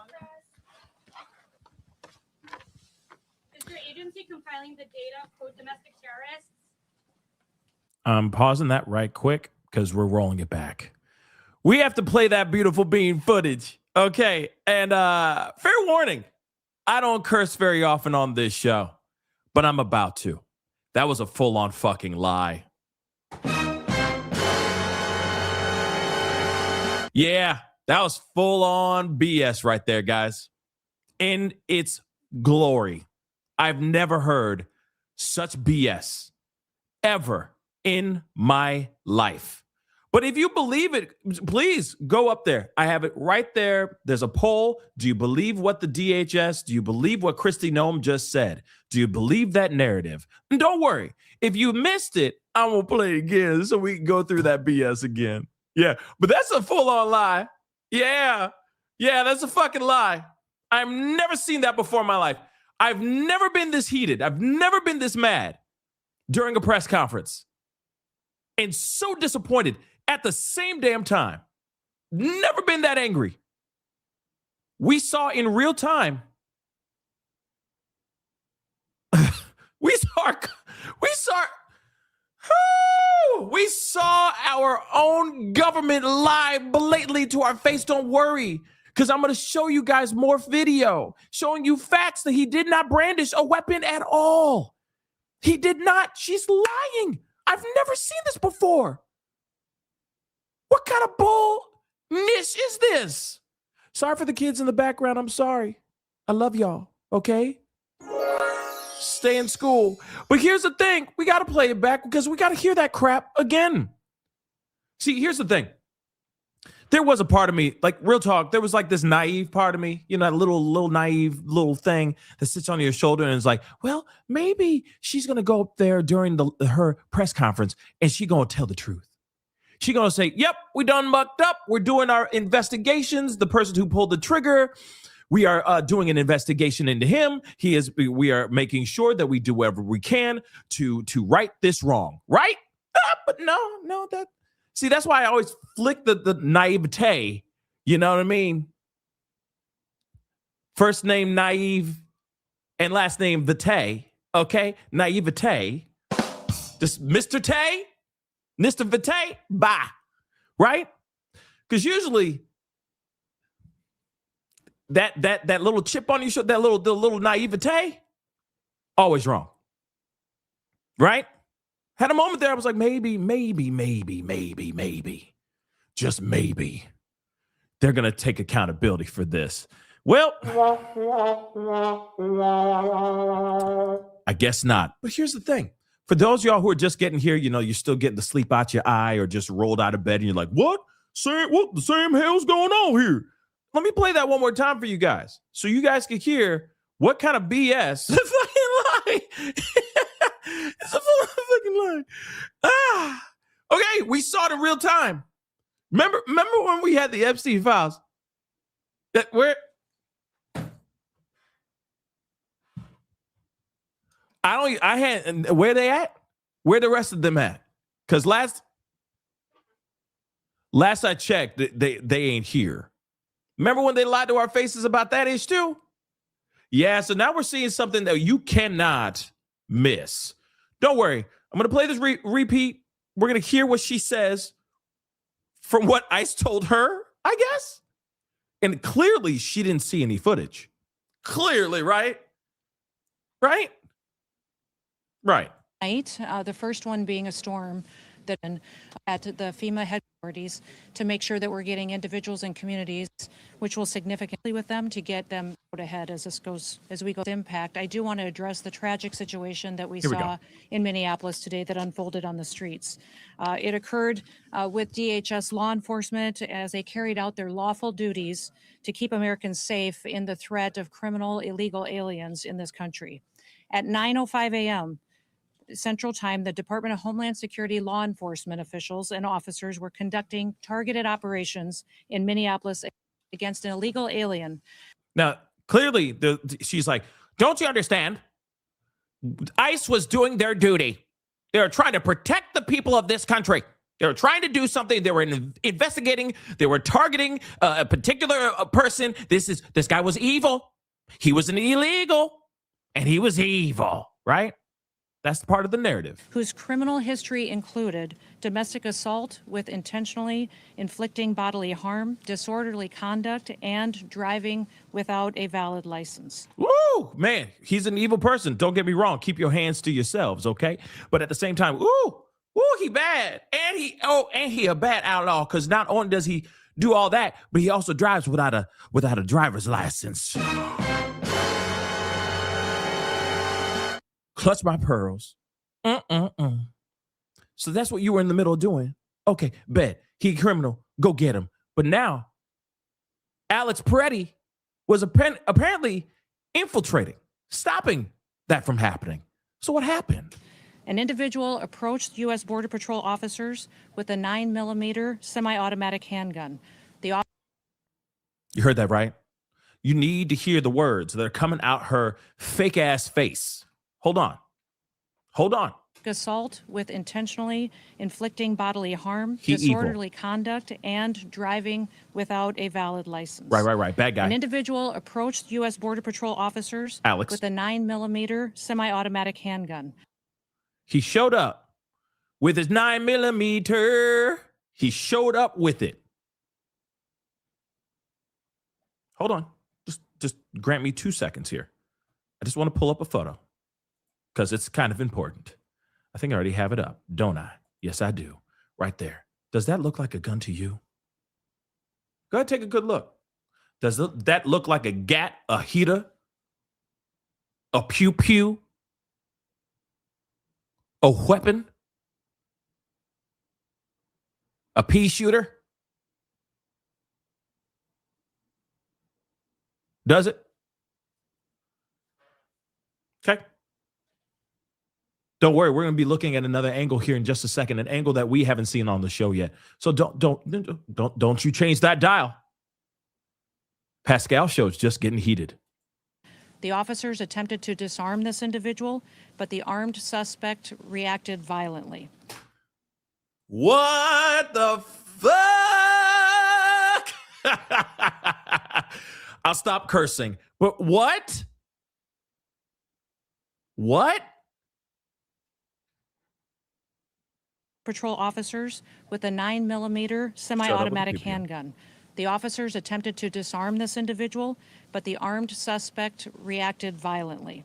M: Is your agency compiling the data of quote domestic terrorists?
B: I'm pausing that right quick because we're rolling it back. We have to play that beautiful bean footage. Okay. And fair warning, I don't curse very often on this show, but I'm about to. That was a full-on fucking lie. Yeah, that was full-on BS right there, guys. In its glory. I've never heard such BS ever in my life. But if you believe it, please go up there. I have it right there. There's a poll. Do you believe what the DHS, do you believe what Kristi Noem just said? Do you believe that narrative? And don't worry. If you missed it, I'm going to play it again so we can go through that BS again. Yeah, but that's a full-on lie. Yeah, that's a fucking lie. I've never seen that before in my life. I've never been this heated. I've never been this mad during a press conference. And so disappointed at the same damn time. Never been that angry. We saw in real time. We saw our own government lie blatantly to our face. Don't worry, because I'm going to show you guys more video showing you facts that he did not brandish a weapon at all. He did not. She's lying. I've never seen this before. What kind of bull-nish is this? Sorry for the kids in the background. I'm sorry. I love y'all, okay? Stay in school. But here's the thing. We got to play it back because we got to hear that crap again. See, here's the thing. There was a part of me, like real talk, there was like this naive part of me, you know, that little naive little thing that sits on your shoulder and is like, well, maybe she's going to go up there during her press conference and she's going to tell the truth. She's going to say, yep, we done mucked up. We're doing our investigations. The person who pulled the trigger, we are doing an investigation into him. We are making sure that we do whatever we can to right this wrong. Right? But no, see, that's why I always flick the naivete. You know what I mean? First name naive and last name Vitae. Okay? Naivete. Just Mr. Tay, Mr. Vitae, bye. Right? Because usually that little chip on your shoulder, the little naivete, always wrong. Right? Had a moment there, I was like, maybe, just maybe, they're going to take accountability for this. Well, I guess not. But here's the thing. For those of y'all who are just getting here, you know, you're still getting the sleep out your eye or just rolled out of bed and you're like, what the same hell's going on here? Let me play that one more time for you guys so you guys can hear what kind of BS. It's a fucking lie. It's a fucking lie. Okay, we saw it in real time. Remember when we had the Epstein files? Where they at? Where the rest of them at? Because last I checked, they ain't here. Remember when they lied to our faces about that issue too? Yeah, so now we're seeing something that you cannot miss. Don't worry. I'm going to play this repeat. We're going to hear what she says from what ICE told her, I guess. And clearly, she didn't see any footage. Clearly, right? Right? Right.
L: The first one being a storm that at the FEMA headquarters to make sure that we're getting individuals and communities, which will significantly with them to get them out ahead as we go to impact. I do want to address the tragic situation that we saw in Minneapolis today that unfolded on the streets. It occurred with DHS law enforcement as they carried out their lawful duties to keep Americans safe in the threat of criminal illegal aliens in this country. At 9:05 a.m. Central Time, the Department of Homeland Security law enforcement officials and officers were conducting targeted operations in Minneapolis against an illegal alien.
B: Now, clearly, she's like, don't you understand? ICE was doing their duty. They were trying to protect the people of this country. They were trying to do something. They were investigating. They were targeting a particular person. This guy was evil. He was an illegal, and he was evil, right? That's part of the narrative.
L: Whose criminal history included domestic assault with intentionally inflicting bodily harm, disorderly conduct, and driving without a valid license.
B: Woo, man, he's an evil person. Don't get me wrong. Keep your hands to yourselves, okay? But at the same time, he bad. And he a bad outlaw, because not only does he do all that, but he also drives without a driver's license. Clutch my pearls. So that's what you were in the middle of doing. Okay, bet. He a criminal. Go get him. But now, Alex Pretti was apparently infiltrating, stopping that from happening. So what happened?
L: An individual approached U.S. Border Patrol officers with a 9mm semi-automatic handgun. You
B: heard that right? You need to hear the words that are coming out her fake ass face. Hold on.
L: Assault with intentionally inflicting bodily harm,
B: He
L: disorderly
B: evil.
L: conduct, and driving without a valid license.
B: Right. Bad guy.
L: An individual approached U.S. Border Patrol officers
B: Alex.
L: with a 9mm semi-automatic handgun.
B: He showed up with his 9mm. He showed up with it. Hold on. Just grant me 2 seconds here. I just want to pull up a photo because it's kind of important. I think I already have it up, don't I? Yes, I do. Right there. Does that look like a gun to you? Go ahead, take a good look. Does that look like a gat, a heater, a pew-pew, a weapon, a pea shooter? Does it? Okay. Don't worry, we're going to be looking at another angle here in just a second, an angle that we haven't seen on the show yet. So don't you change that dial. Pascal show is just getting heated.
L: The officers attempted to disarm this individual, but the armed suspect reacted violently.
B: What the fuck? I'll stop cursing. But what? What?
L: Patrol officers with a 9mm semi-automatic handgun. The officers attempted to disarm this individual, but the armed suspect reacted violently.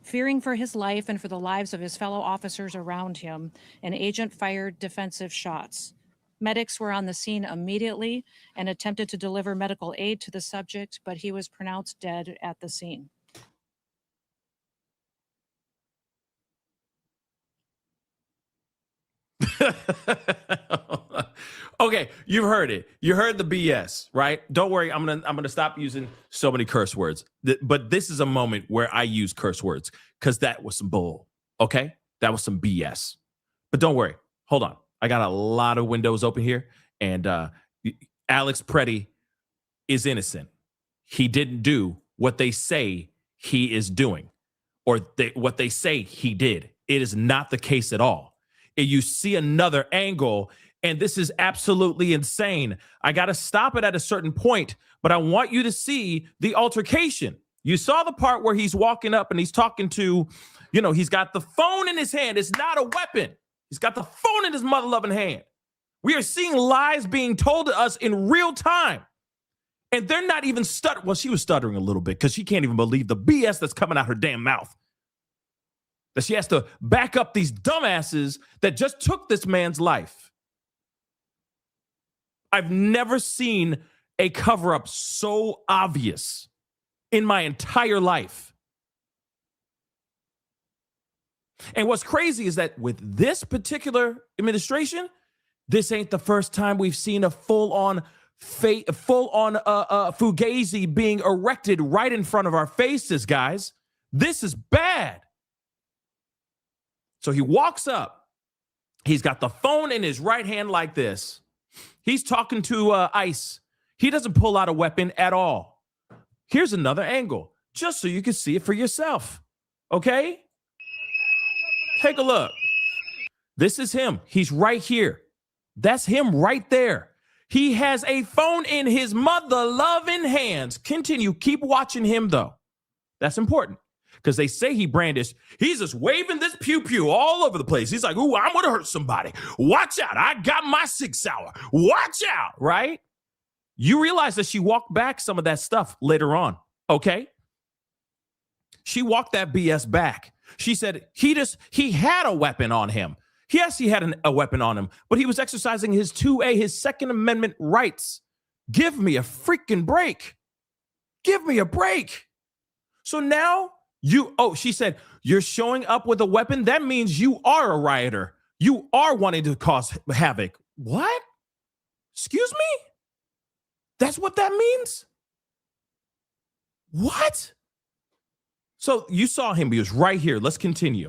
L: Fearing for his life and for the lives of his fellow officers around him, an agent fired defensive shots. Medics were on the scene immediately and attempted to deliver medical aid to the subject, but he was pronounced dead at the scene.
B: Okay, you've heard it. You heard the BS, right? Don't worry, I'm gonna stop using so many curse words. But this is a moment where I use curse words because that was some bull. Okay, that was some BS. But don't worry, hold on. I got a lot of windows open here, and Alex Pretti is innocent. He didn't do what they say he is doing, or what they say he did. It is not the case at all. And you see another angle, and this is absolutely insane. I got to stop it at a certain point, but I want you to see the altercation. You saw the part where he's walking up and he's talking to, he's got the phone in his hand. It's not a weapon. He's got the phone in his mother-loving hand. We are seeing lies being told to us in real time. And they're not even stuttering. Well, she was stuttering a little bit because she can't even believe the BS that's coming out her damn mouth. That she has to back up these dumbasses that just took this man's life. I've never seen a cover-up so obvious in my entire life. And what's crazy is that with this particular administration, this ain't the first time we've seen a full-on fugazi being erected right in front of our faces, guys. This is bad. So he walks up. He's got the phone in his right hand like this. He's talking to ICE. He doesn't pull out a weapon at all. Here's another angle, just so you can see it for yourself. Okay? Take a look. This is him. He's right here. That's him right there. He has a phone in his mother-loving hands. Continue. Keep watching him, though. That's important. because they say he brandished. He's just waving this pew-pew all over the place. He's like, ooh, I'm going to hurt somebody. Watch out. I got my 6 hour. Watch out, right? You realize that she walked back some of that stuff later on, okay? She walked that BS back. She said he had a weapon on him. Yes, he had a weapon on him, but he was exercising his 2A, his Second Amendment rights. Give me a freaking break. Give me a break. So now she said, you're showing up with a weapon. That means you are a rioter. You are wanting to cause havoc. What? Excuse me? That's what that means? What? So you saw him. He was right here. Let's continue.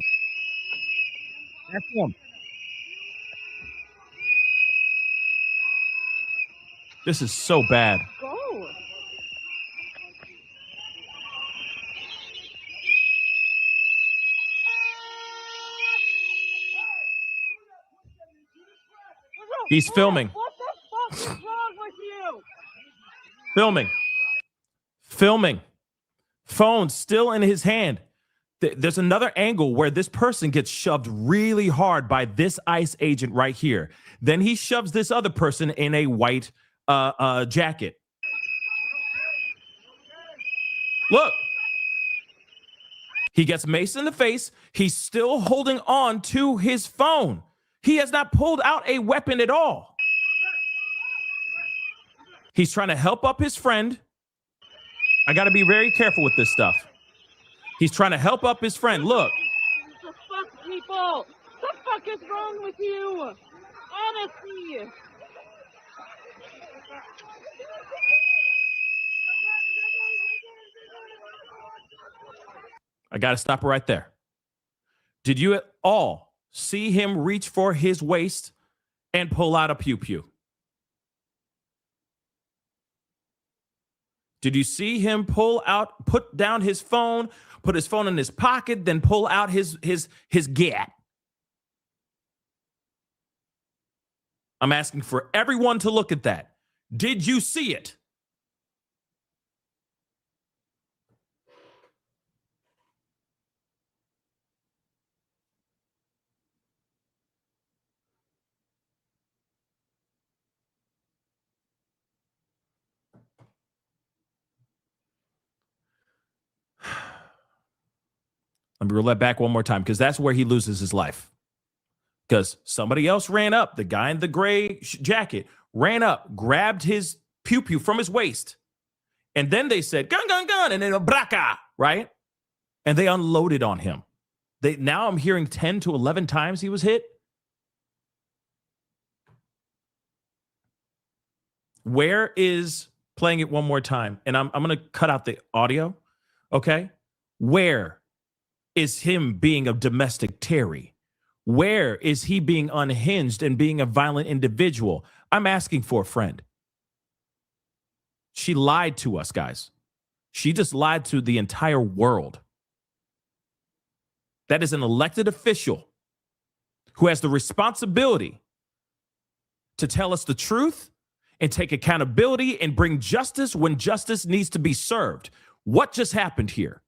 B: That's him. This is so bad.
S: Go.
B: He's filming.
S: What the fuck is wrong with you?
B: Filming. Phone still in his hand. There's another angle where this person gets shoved really hard by this ICE agent right here. Then he shoves this other person in a white jacket. Look. He gets maced in the face. He's still holding on to his phone. He has not pulled out a weapon at all. He's trying to help up his friend. I got to be very careful with this stuff. He's trying to help up his friend. Look.
S: The fuck, people? The fuck is wrong with you? Honestly.
B: I got to stop right there. Did you at all see him reach for his waist and pull out a pew-pew? Did you see him put down his phone, put his phone in his pocket, then pull out his gat? I'm asking for everyone to look at that. Did you see it? Let me roll that back one more time, because that's where he loses his life. Because somebody else ran up. The guy in the gray jacket ran up, grabbed his pew-pew from his waist. And then they said, gun, gun, gun, and then a braca, right? And they unloaded on him. Now I'm hearing 10 to 11 times he was hit. Where is, playing it one more time, and I'm going to cut out the audio, okay? Where is him being a domestic Terry? Where is he being unhinged and being a violent individual? I'm asking for a friend. She lied to us, guys. She just lied to the entire world. That is an elected official who has the responsibility to tell us the truth and take accountability and bring justice when justice needs to be served. What just happened here?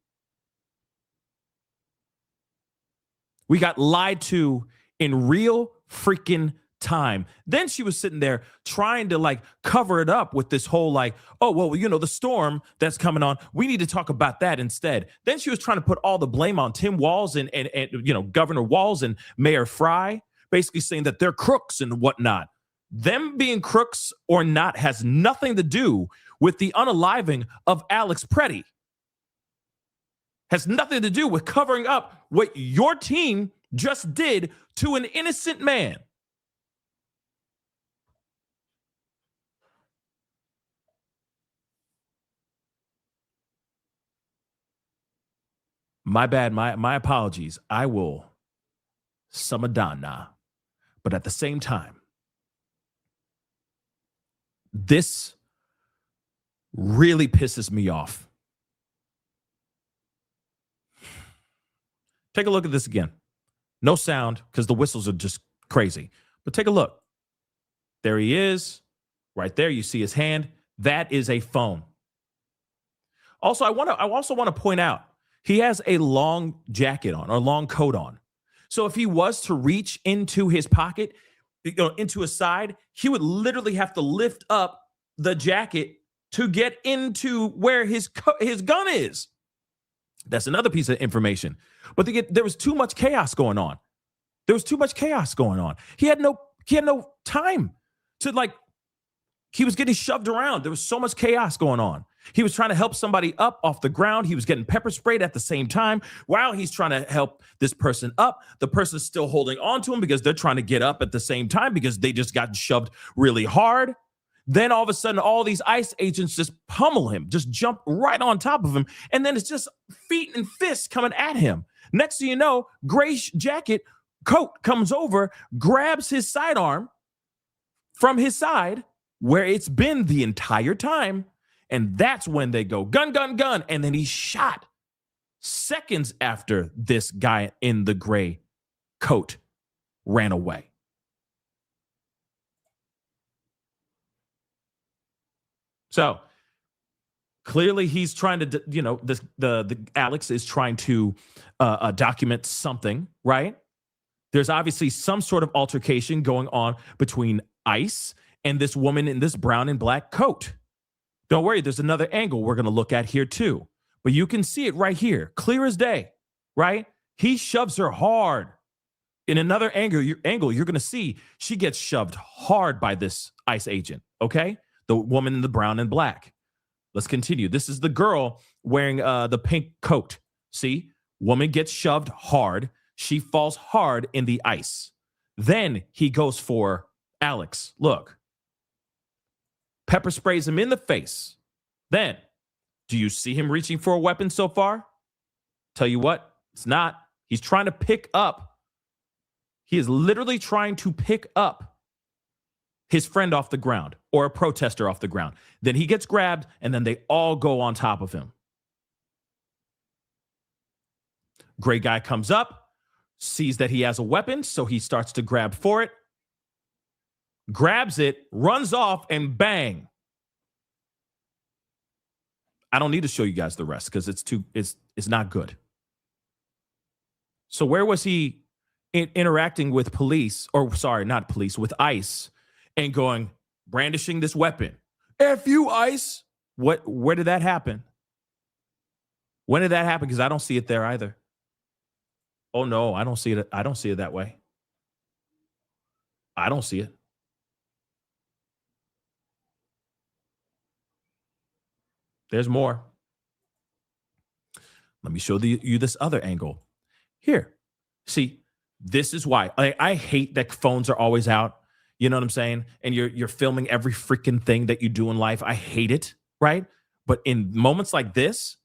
B: We got lied to in real freaking time. Then she was sitting there trying to cover it up with this whole oh, well, the storm that's coming on. We need to talk about that instead. Then she was trying to put all the blame on Tim Walz and Governor Walz and Mayor Fry, basically saying that they're crooks and whatnot. Them being crooks or not has nothing to do with the unaliving of Alex Pretti. Has nothing to do with covering up what your team just did to an innocent man. My bad, my apologies. I will samadana. But at the same time, this really pisses me off. Take a look at this again. No sound because the whistles are just crazy. But take a look. There he is. Right there, you see his hand. That is a phone. Also, I also want to point out He has a long jacket on or long coat on. So if he was to reach into his pocket, into his side, he would literally have to lift up the jacket to get into where his gun is. That's another piece of information. But there was too much chaos going on. He had no time to he was getting shoved around. There was so much chaos going on. He was trying to help somebody up off the ground. He was getting pepper sprayed at the same time. While he's trying to help this person up, the person's still holding on to him because they're trying to get up at the same time because they just got shoved really hard. Then all of a sudden, all these ICE agents just pummel him, just jump right on top of him. And then it's just feet and fists coming at him. Next thing you know, gray jacket coat comes over, grabs his sidearm from his side where it's been the entire time. And that's when they go gun, gun, gun. And then he's shot seconds after this guy in the gray coat ran away. So clearly he's trying to, the Alex is trying to document something, right? There's obviously some sort of altercation going on between ICE and this woman in this brown and black coat. Don't worry, there's another angle we're going to look at here too. But you can see it right here, clear as day, right? He shoves her hard. In another angle, you're going to see she gets shoved hard by this ICE agent, okay? The woman in the brown and black. Let's continue. This is the girl wearing the pink coat. See? Woman gets shoved hard. She falls hard in the ice. Then he goes for Alex. Look. Pepper sprays him in the face. Then, do you see him reaching for a weapon so far? Tell you what, it's not. He's trying to pick up. He is literally trying to pick up his friend off the ground or a protester off the ground. Then he gets grabbed and then they all go on top of him. Gray guy comes up, sees that he has a weapon, so he starts to grab for it. Grabs it, runs off, and bang. I don't need to show you guys the rest because it's not good. So where was he interacting with police, or sorry, not police, with ICE, and going, brandishing this weapon? F you, ICE. Where did that happen? When did that happen? Because I don't see it there either. Oh no, I don't see it. I don't see it that way. I don't see it. There's more. Let me show you this other angle. Here. See, this is why I hate that phones are always out. You know what I'm saying? And you're filming every freaking thing that you do in life. I hate it, right? But in moments like this,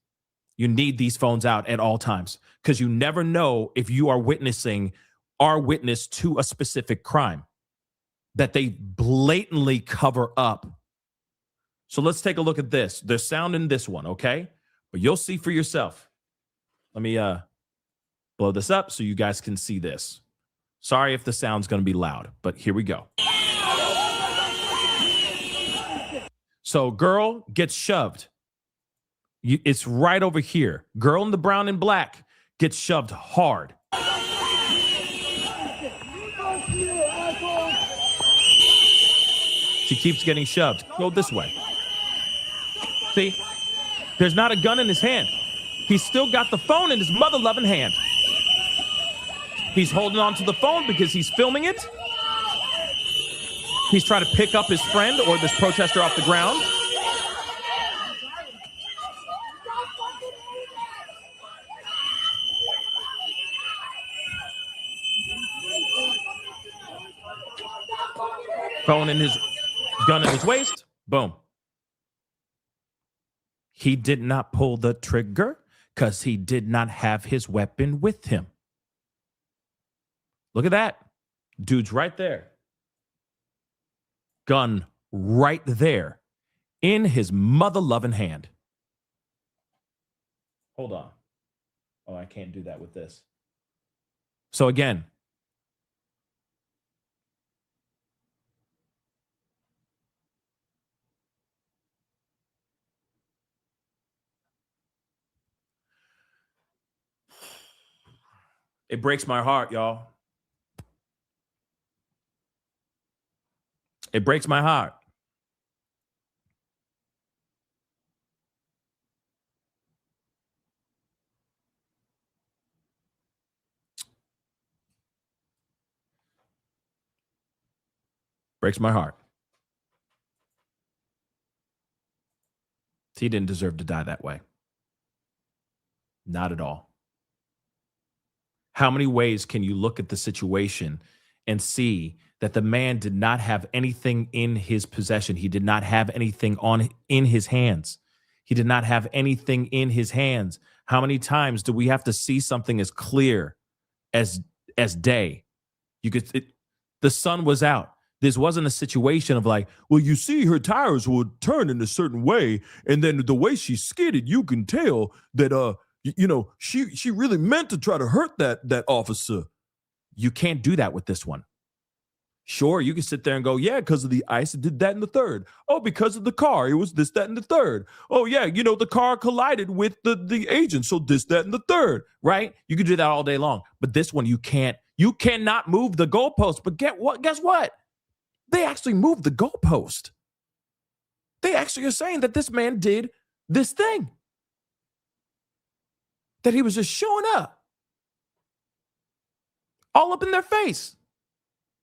B: you need these phones out at all times because you never know if you are witness to a specific crime that they blatantly cover up. So let's take a look at this. There's sound in this one, okay? But you'll see for yourself. Let me blow this up so you guys can see this. Sorry if the sound's going to be loud, but here we go. So girl gets shoved. It's right over here. Girl in the brown and black gets shoved hard. She keeps getting shoved. Go this way. See, there's not a gun in his hand. He's still got the phone in his mother-loving hand. He's holding on to the phone because he's filming it. He's trying to pick up his friend or this protester off the ground. Phone in his gun in his waist. Boom. He did not pull the trigger because he did not have his weapon with him. Look at that. Dude's right there. Gun right there in his mother-loving hand. Hold on. Oh, I can't do that with this. So again, It breaks my heart, y'all. It breaks my heart. Breaks my heart. He didn't deserve to die that way. Not at all. How many ways can you look at the situation and see that the man did not have anything in his possession? He did not have anything in his hands. He did not have anything in his hands. How many times do we have to see something as clear as day? The sun was out. This wasn't a situation of like, well, you see her tires would turn in a certain way, and then the way she skidded, you can tell that she really meant to try to hurt that officer. You can't do that with this one. Sure, you can sit there and go, yeah, because of the ice, it did that in the third. Oh, because of the car, it was this, that, and the third. Oh, yeah, the car collided with the agent, so this, that, and the third, right? You can do that all day long. But this one, you can't. You cannot move the goalpost. But guess what? They actually moved the goalpost. They actually are saying that this man did this thing. That he was just showing up. All up in their face.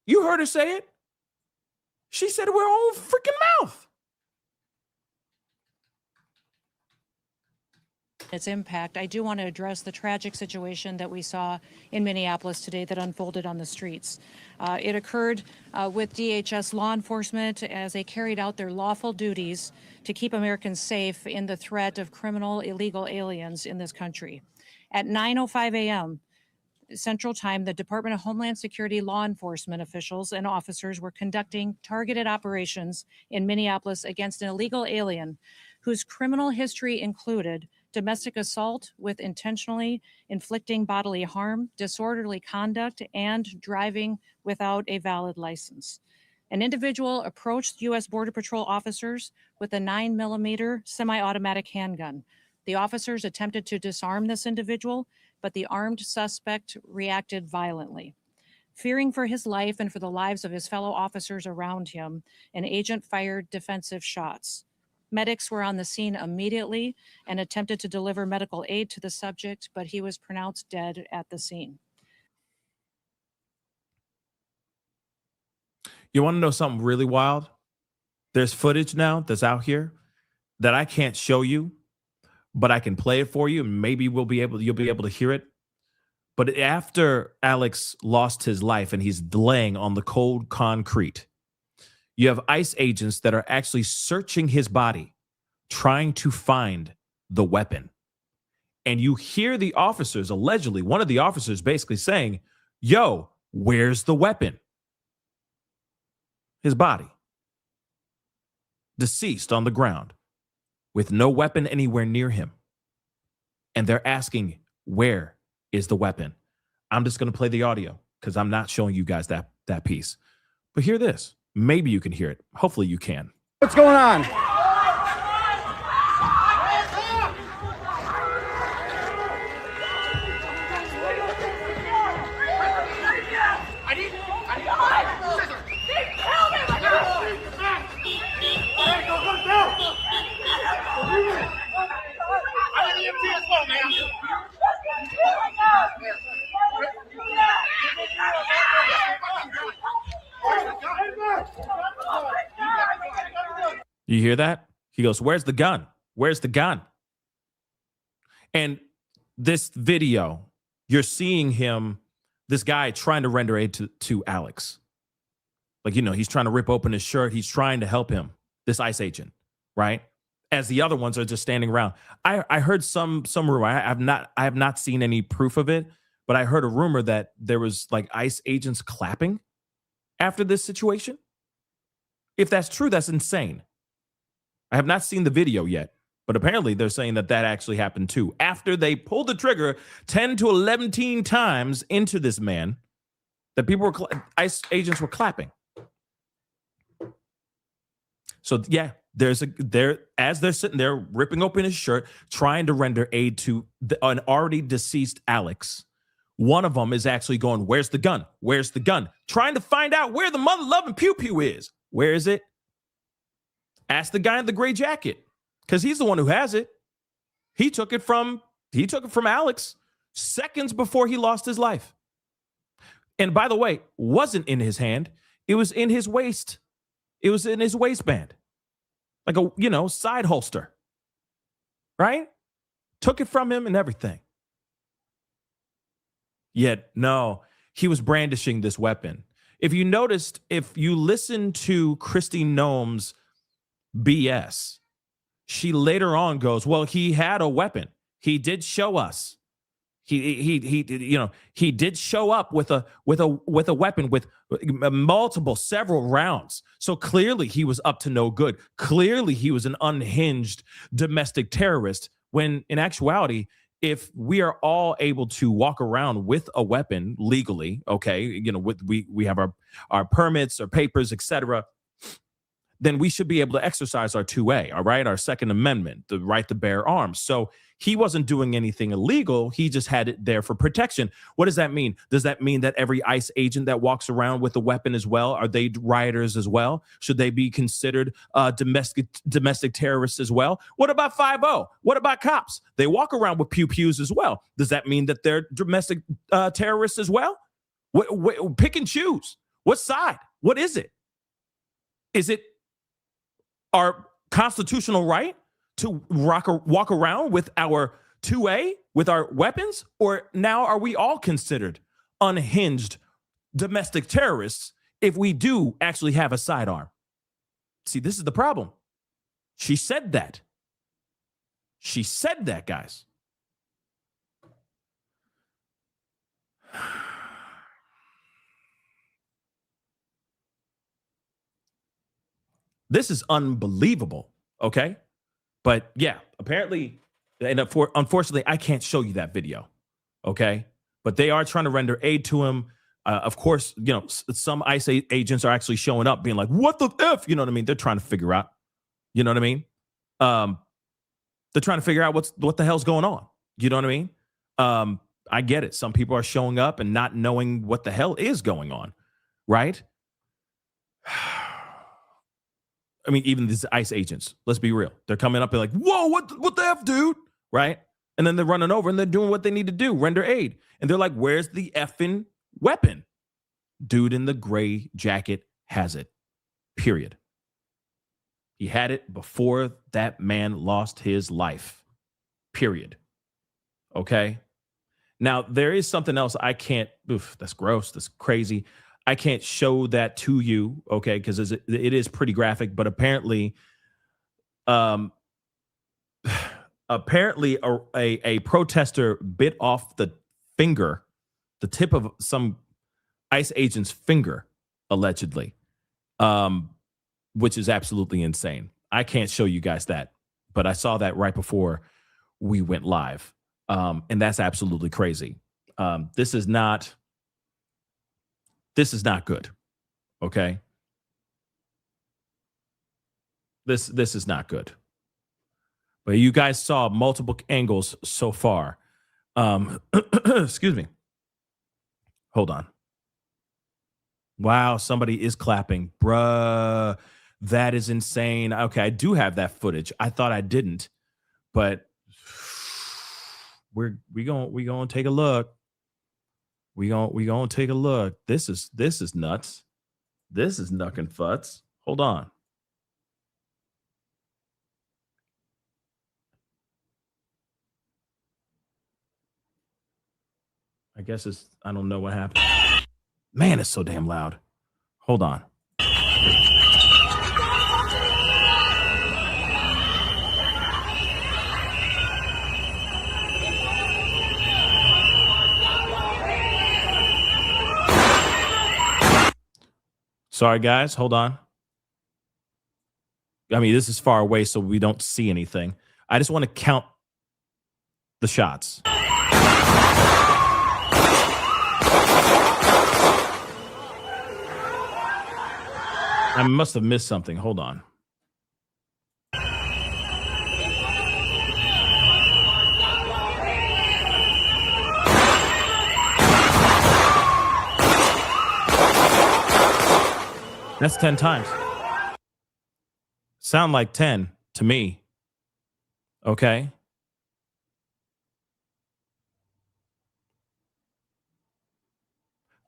B: You heard her say it. She said it with her own freaking mouth.
L: Its impact, I do want to address the tragic situation that we saw in Minneapolis today that unfolded on the streets. It occurred with DHS law enforcement as they carried out their lawful duties to keep Americans safe in the threat of criminal illegal aliens in this country. At 9:05 a.m. Central Time, the Department of Homeland Security law enforcement officials and officers were conducting targeted operations in Minneapolis against an illegal alien whose criminal history included domestic assault with intentionally inflicting bodily harm, disorderly conduct, and driving without a valid license. An individual approached U.S. Border Patrol officers with a 9mm semi-automatic handgun. The officers attempted to disarm this individual, but the armed suspect reacted violently. Fearing for his life and for the lives of his fellow officers around him, an agent fired defensive shots. Medics were on the scene immediately and attempted to deliver medical aid to the subject, but he was pronounced dead at the scene.
B: You want to know something really wild? There's footage now that's out here that I can't show you, but I can play it for you, and maybe you'll be able to hear it. But after Alex lost his life and he's laying on the cold concrete, you have ICE agents that are actually searching his body, trying to find the weapon. And you hear the officers, allegedly, one of the officers basically saying, yo, where's the weapon? His body. Deceased on the ground with no weapon anywhere near him. And they're asking, where is the weapon? I'm just going to play the audio because I'm not showing you guys that piece. But hear this. Maybe you can hear it. Hopefully you can.
T: What's going on?
B: You hear that? He goes, where's the gun? Where's the gun? And this video, you're seeing him, this guy trying to render aid to Alex. Like, he's trying to rip open his shirt. He's trying to help him, this ICE agent, right? As the other ones are just standing around. I heard some rumor. I have not seen any proof of it, but I heard a rumor that there was like ICE agents clapping after this situation. If that's true, that's insane. I have not seen the video yet, but apparently they're saying that actually happened too. After they pulled the trigger 10 to 11 times into this man, that ICE agents were clapping. So yeah, as they're sitting there ripping open his shirt, trying to render aid to an already deceased Alex, One of them is actually going, where's the gun? Where's the gun? Trying to find out where the mother-loving pew-pew is. Where is it? Ask the guy in the gray jacket, because he's the one who has it. He took it from Alex seconds before he lost his life. And by the way, wasn't in his hand. It was in his waist. It was in his waistband. Like a, side holster. Right? Took it from him and everything. Yet, no, he was brandishing this weapon. If you noticed, if you listen to Kristi Noem's BS, she later on goes, well, he had a weapon. He did show us. He did show up with a weapon with several rounds. So clearly he was up to no good. Clearly he was an unhinged domestic terrorist, when in actuality, if we are all able to walk around with a weapon legally, okay, we have our permits, our papers, etc., then we should be able to exercise our 2A, all right, our Second Amendment, the right to bear arms. So he wasn't doing anything illegal. He just had it there for protection. What does that mean? Does that mean that every ICE agent that walks around with a weapon as well, are they rioters as well? Should they be considered domestic terrorists as well? What about 5-0? What about cops? They walk around with pew-pews as well. Does that mean that they're domestic terrorists as well? Pick and choose. What side? What is it? Is it our constitutional right to walk around with our 2A, with our weapons? Or now are we all considered unhinged domestic terrorists if we do actually have a sidearm? See, this is the problem. She said that. She said that, guys. This is unbelievable, okay? But yeah, apparently, and unfortunately, I can't show you that video, okay? But they are trying to render aid to him. Of course, some ICE agents are actually showing up being like, what the F? You know what I mean? They're trying to figure out, you know what I mean? They're trying to figure out what the hell's going on. You know what I mean? I get it. Some people are showing up and not knowing what the hell is going on, right? I mean, even these ICE agents, let's be real. They're coming up and like, whoa, what the F, dude? Right? And then they're running over and they're doing what they need to do, render aid. And they're like, where's the effing weapon? Dude in the gray jacket has it, period. He had it before that man lost his life, period. Okay? Now, there is something else I can't, that's gross, that's crazy. I can't show that to you, okay, because it is pretty graphic. But apparently, a protester bit off the tip of some ICE agent's finger, allegedly, which is absolutely insane. I can't show you guys that, but I saw that right before we went live, and that's absolutely crazy. This is not good. Okay. This is not good. But you guys saw multiple angles so far. Excuse me. Hold on. Wow, somebody is clapping. Bruh, that is insane. Okay, I do have that footage. I thought I didn't, but we gonna take a look. We gonna take a look. This is nuts. This is knuck and futs. Hold on. I guess I don't know what happened. Man, it's so damn loud. Hold on. Sorry, guys. Hold on. I mean, this is far away, so we don't see anything. I just want to count the shots. I must have missed something. Hold on. That's 10 times. Sound like 10 to me. Okay.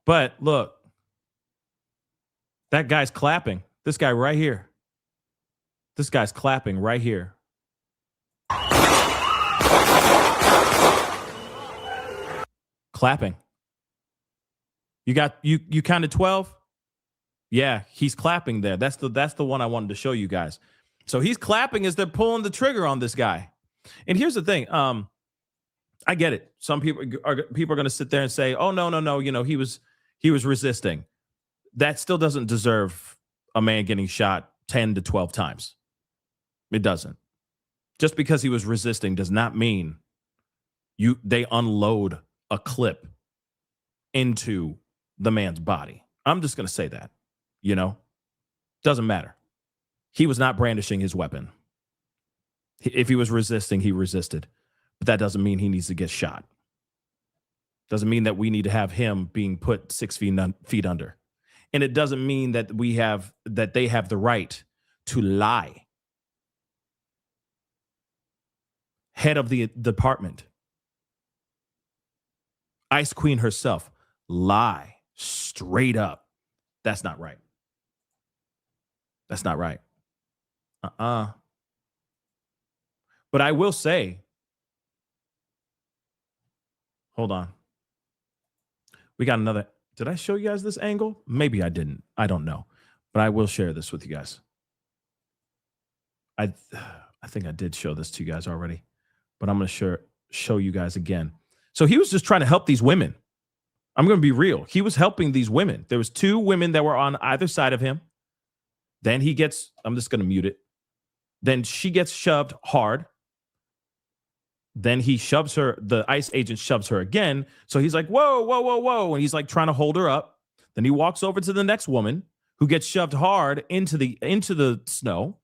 B: But look, that guy's clapping. This guy right here. This guy's clapping right here. Clapping. You counted 12? Yeah, he's clapping there. That's the one I wanted to show you guys. So he's clapping as they're pulling the trigger on this guy. And here's the thing. I get it. Some people are going to sit there and say, "Oh no, you know, he was resisting." That still doesn't deserve a man getting shot 10 to 12 times. It doesn't. Just because he was resisting does not mean they unload a clip into the man's body. I'm just going to say that, you know, doesn't matter. He was not brandishing his weapon. If he was resisting, he resisted. But that doesn't mean he needs to get shot. Doesn't mean that we need to have him being put 6 feet under. And it doesn't mean that they have the right to lie. Head of the department, Ice Queen herself, lie straight up. That's not right. That's not right. But I will say, hold on. We got another. Did I show you guys this angle? Maybe I didn't. I don't know. But I will share this with you guys. I think I did show this to you guys already. But I'm going to show you guys again. So he was just trying to help these women. I'm going to be real. He was helping these women. There was 2 women that were on either side of him. Then he gets, I'm just going to mute it. Then she gets shoved hard. Then he shoves her, the ICE agent shoves her again. So he's like, whoa, whoa, whoa, whoa. And he's like trying to hold her up. Then he walks over to the next woman who gets shoved hard into the snow.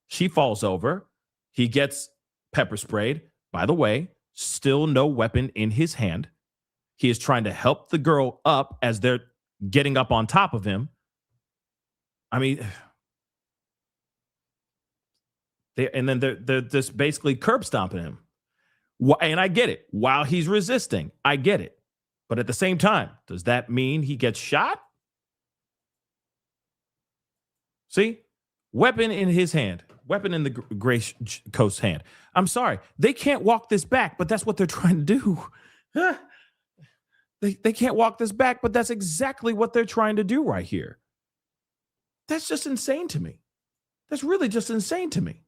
B: She falls over. He gets pepper sprayed. By the way, still no weapon in his hand. He is trying to help the girl up as they're getting up on top of him. I mean, they're just basically curb stomping him. And I get it. While he's resisting, I get it. But at the same time, does that mean he gets shot? See? Weapon in his hand. Weapon in the Gray Coast hand. I'm sorry. They can't walk this back, but that's what they're trying to do. They can't walk this back, but that's exactly what they're trying to do right here. That's just insane to me. That's really just insane to me.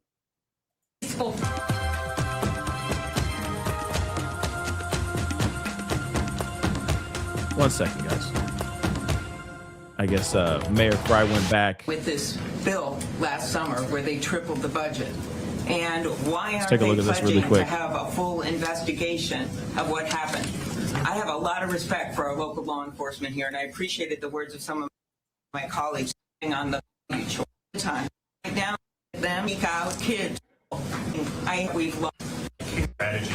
B: One second, guys. I guess Mayor Fry went back
I: with this bill last summer where they tripled the budget. And why aren't
B: take a
I: they
B: look at this really
I: pledging
B: quick.
I: to have a full investigation of what happened? I have a lot of respect for our local law enforcement here, and I appreciated the words of some of my colleagues on the time. Right now, them speak out kids. We've lost
T: strategy.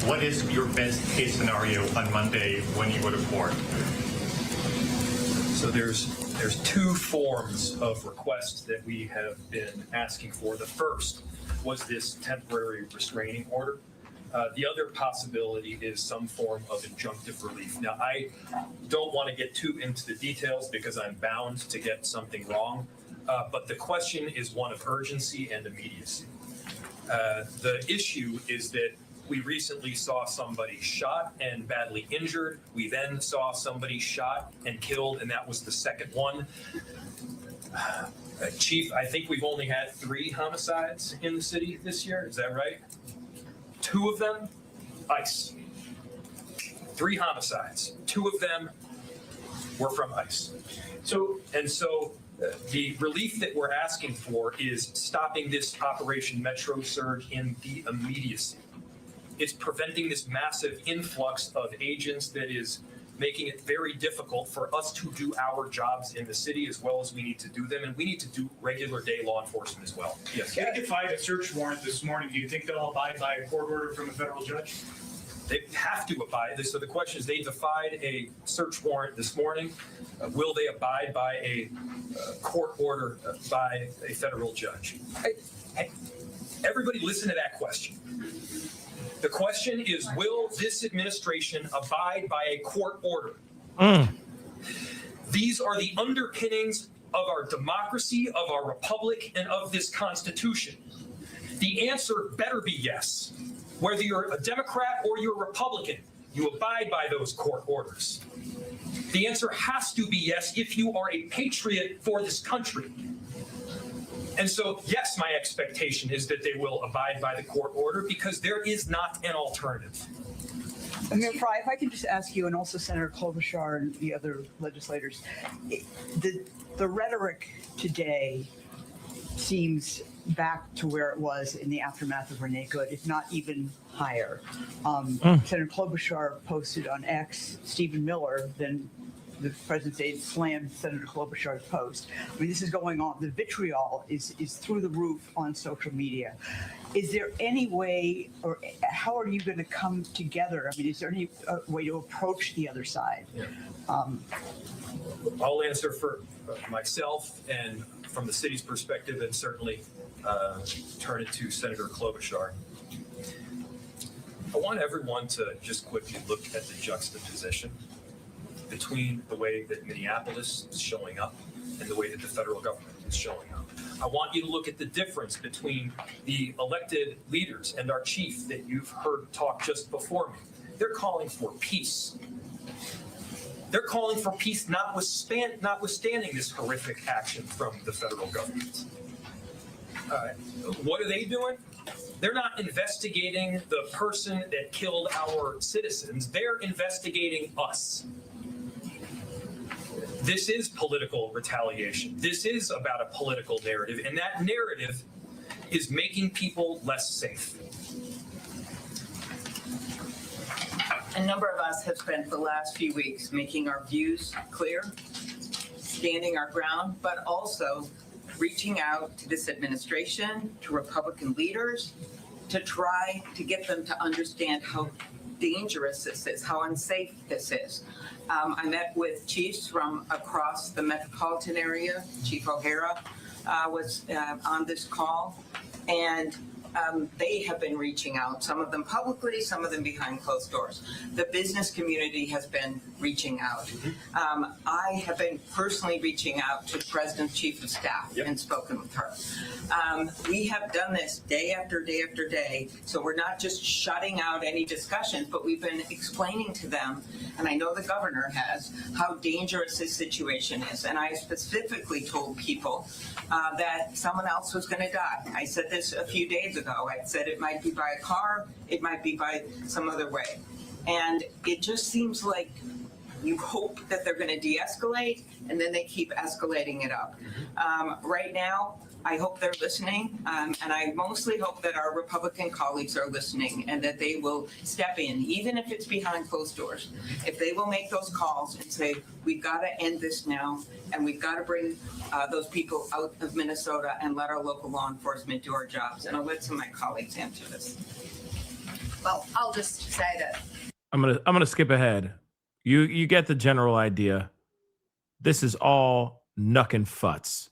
T: What is your best case scenario on Monday when you go to court?
G: So there's 2 forms of requests that we have been asking for. The first was this temporary restraining order. The other possibility is some form of injunctive relief. Now, I don't want to get too into the details because I'm bound to get something wrong, but the question is one of urgency and immediacy. The issue is that we recently saw somebody shot and badly injured. We then saw somebody shot and killed, and that was the second one. Chief, I think we've only had 3 homicides in the city this year. Is that right? 2 of them, ICE. 3 homicides. 2 of them were from ICE. So the relief that we're asking for is stopping this Operation Metro surge in the immediacy. It's preventing this massive influx of agents that is making it very difficult for us to do our jobs in the city as well as we need to do them. And we need to do regular day law enforcement as well. Yes.
O: They defied a search warrant this morning. Do you think they'll abide by a court order from a federal judge?
G: They have to abide. So the question is, they defied a search warrant this morning. Will they abide by a court order by a federal judge? Everybody listen to that question. The question is, will this administration abide by a court order? These are the underpinnings of our democracy, of our republic, and of this Constitution. The answer better be yes. Whether you're a Democrat or you're a Republican, you abide by those court orders. The answer has to be yes if you are a patriot for this country. And so, yes, my expectation is that they will abide by the court order because there is not an alternative.
U: Mayor Fry, if I can just ask you, and also Senator Klobuchar and the other legislators, the rhetoric today seems back to where it was in the aftermath of Renee Good, if not even higher. Senator Klobuchar posted on X, Stephen Miller, then the president's aide slammed Senator Klobuchar's post. I mean, this is going on. The vitriol is through the roof on social media. Is there any way, or how are you going to come together? I mean, is there any way to approach the other side?
G: Yeah. I'll answer for myself and from the city's perspective, and certainly turn it to Senator Klobuchar. I want everyone to just quickly look at the juxtaposition between the way that Minneapolis is showing up and the way that the federal government is showing up. I want you to look at the difference between the elected leaders and our chief that you've heard talk just before me. They're calling for peace. They're calling for peace notwithstanding this horrific action from the federal government. What are they doing? They're not investigating the person that killed our citizens. They're investigating us. This is political retaliation. This is about a political narrative, and that narrative is making people less safe.
I: A number of us have spent the last few weeks making our views clear, standing our ground, but also reaching out to this administration, to Republican leaders, to try to get them to understand how dangerous this is, how unsafe this is. I met with chiefs from across the metropolitan area. Chief O'Hara was on this call, and they have been reaching out, some of them publicly, some of them behind closed doors. The business community has been reaching out. I have been personally reaching out to the President's Chief of Staff and spoken with her. We have done this day after day after day, so we're not just shutting out any discussions, but we've been explaining to them, and I know the governor has, how dangerous this situation is. And I specifically told people that someone else was going to die. I said this a few days ago. I said it might be by a car, it might be by some other way. And it just seems like you hope that they're going to de-escalate, and then they keep escalating it up. Right now, I hope they're listening, and I mostly hope that our Republican colleagues are listening and that they will step in, even if it's behind closed doors. If they will make those calls and say, we've got to end this now, and we've got to bring those people out of Minnesota and let our local law enforcement do our jobs. And I'll let some of my colleagues answer this.
J: Well, I'll just say that.
B: I'm gonna skip ahead. You get the general idea. This is all nuck and futz.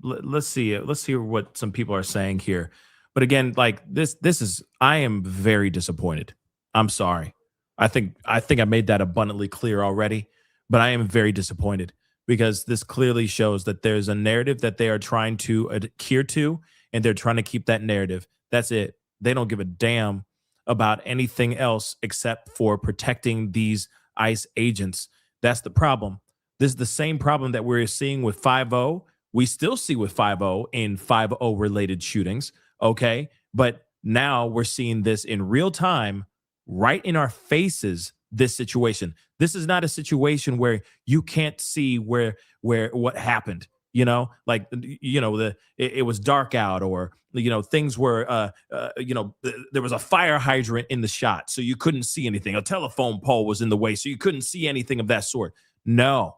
B: Let's see it. Let's hear what some people are saying here. But again, like this is, I am very disappointed. I'm sorry. I think I made that abundantly clear already, but I am very disappointed because this clearly shows that there's a narrative that they are trying to adhere to, and they're trying to keep that narrative. That's it. They don't give a damn about anything else except for protecting these ICE agents. That's the problem. This is the same problem that we're seeing with 5-0. We still see with 5-0 in 5-0 related shootings. Okay. But now we're seeing this in real time, right in our faces, this situation. This is not a situation where you can't see where what happened, you know, like, you know, it was dark out, or, you know, things were, you know, there was a fire hydrant in the shot, so you couldn't see anything. A telephone pole was in the way, so you couldn't see anything of that sort. No.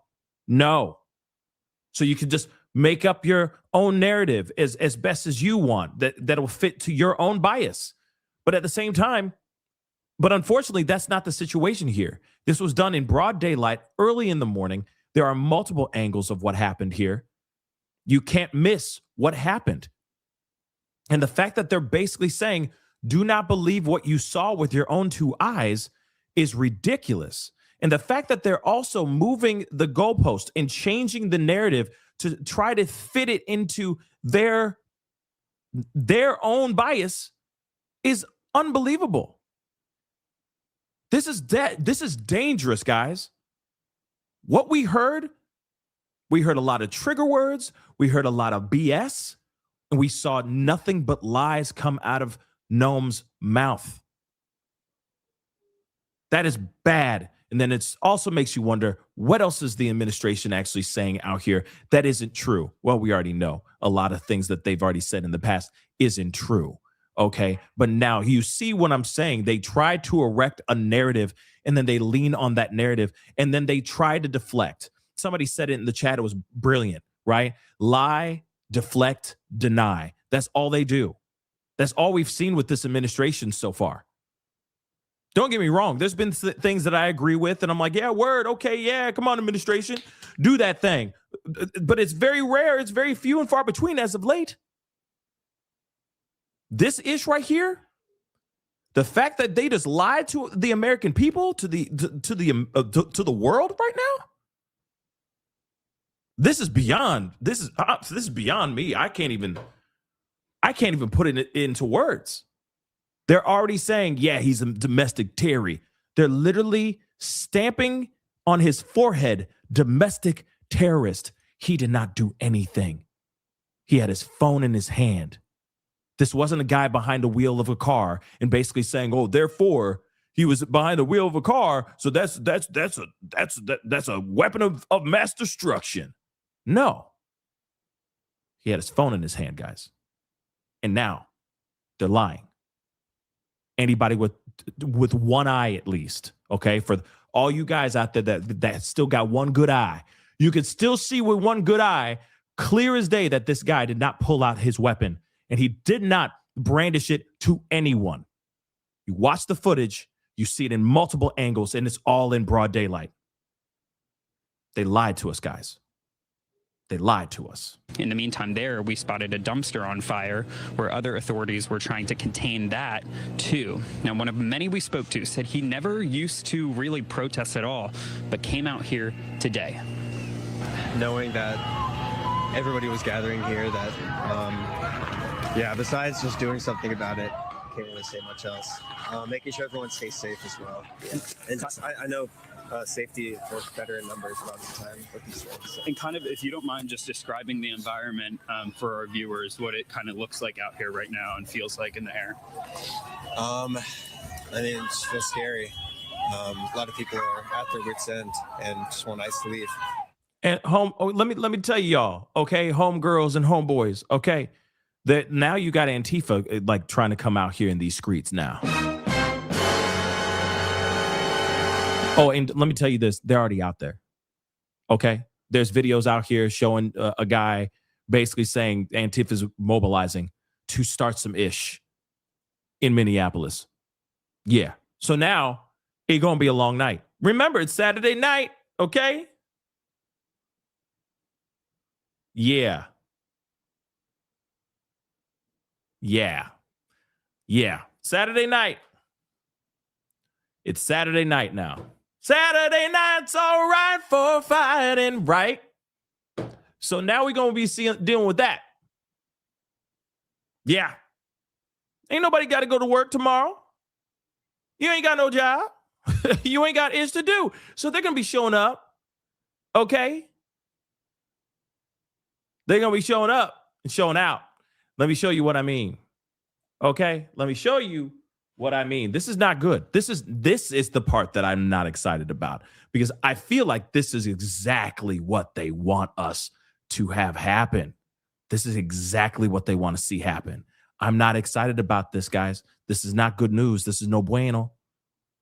B: So you can just make up your own narrative as best as you want that'll fit to your own bias. But at the same time, But unfortunately, that's not the situation here. This was done in broad daylight, early in the morning. There are multiple angles of what happened here. You can't miss what happened. And the fact that they're basically saying, do not believe what you saw with your own two eyes is ridiculous. And the fact that they're also moving the goalpost and changing the narrative to try to fit it into their own bias is unbelievable. This is dangerous, guys. What we heard a lot of trigger words, we heard a lot of BS, and we saw nothing but lies come out of Noem's mouth. That is bad. And then it also makes you wonder, what else is the administration actually saying out here that isn't true? Well, we already know a lot of things that they've already said in the past isn't true. Okay. But now you see what I'm saying. They try to erect a narrative and then they lean on that narrative and then they try to deflect. Somebody said it in the chat. It was brilliant, right? Lie, deflect, deny. That's all they do. That's all we've seen with this administration so far. Don't get me wrong. There's been things that I agree with, and I'm like, yeah, word, okay, yeah, come on, administration, do that thing. But it's very rare. It's very few and far between as of late. This ish right here, the fact that they just lied to the American people, to the world right now, this is beyond me. I can't even put it into words. They're already saying, yeah, he's a domestic terror. They're literally stamping on his forehead, domestic terrorist. He did not do anything. He had his phone in his hand. This wasn't a guy behind the wheel of a car and basically saying, oh, therefore he was behind the wheel of a car. So that's a weapon of mass destruction. No. He had his phone in his hand, guys. And now they're lying. Anybody with one eye at least, okay? For all you guys out there that still got one good eye, you can still see with one good eye, clear as day, that this guy did not pull out his weapon and he did not brandish it to anyone. You watch the footage, you see it in multiple angles, and it's all in broad daylight. They lied to us, guys. They lied to us.
A: In the meantime, we spotted a dumpster on fire where other authorities were trying to contain that too. Now, one of many we spoke to said he never used to really protest at all, but came out here today.
V: Knowing that everybody was gathering here, that, besides just doing something about it, can't really say much else. Making sure everyone stays safe as well. And I know safety works better in numbers a lot of the time with these things. So.
A: And kind of, if you don't mind just describing the environment for our viewers, what it kind of looks like out here right now and feels like in the air.
V: I mean, it just feels scary. A lot of people are at their wits' end and just want ice to leave.
B: And let me tell you y'all, okay, homegirls and homeboys, okay, that now you got Antifa like trying to come out here in these streets now. Oh, and let me tell you this, they're already out there. Okay, there's videos out here showing a guy basically saying Antifa is mobilizing to start some ish in Minneapolis. Yeah, so now it's gonna be a long night. Remember, it's Saturday night, okay? Yeah. Saturday night. It's Saturday night now. Saturday night's all right for fighting, right? So now we're going to be dealing with that. Yeah. Ain't nobody got to go to work tomorrow. You ain't got no job. You ain't got ish to do. So they're going to be showing up. Okay? They're going to be showing up and showing out. Let me show you what I mean. Okay? Let me show you what I mean. This is not good. This is the part that I'm not excited about because I feel like this is exactly what they want us to have happen. This is exactly what they want to see happen. I'm not excited about this, guys. This is not good news. This is no bueno.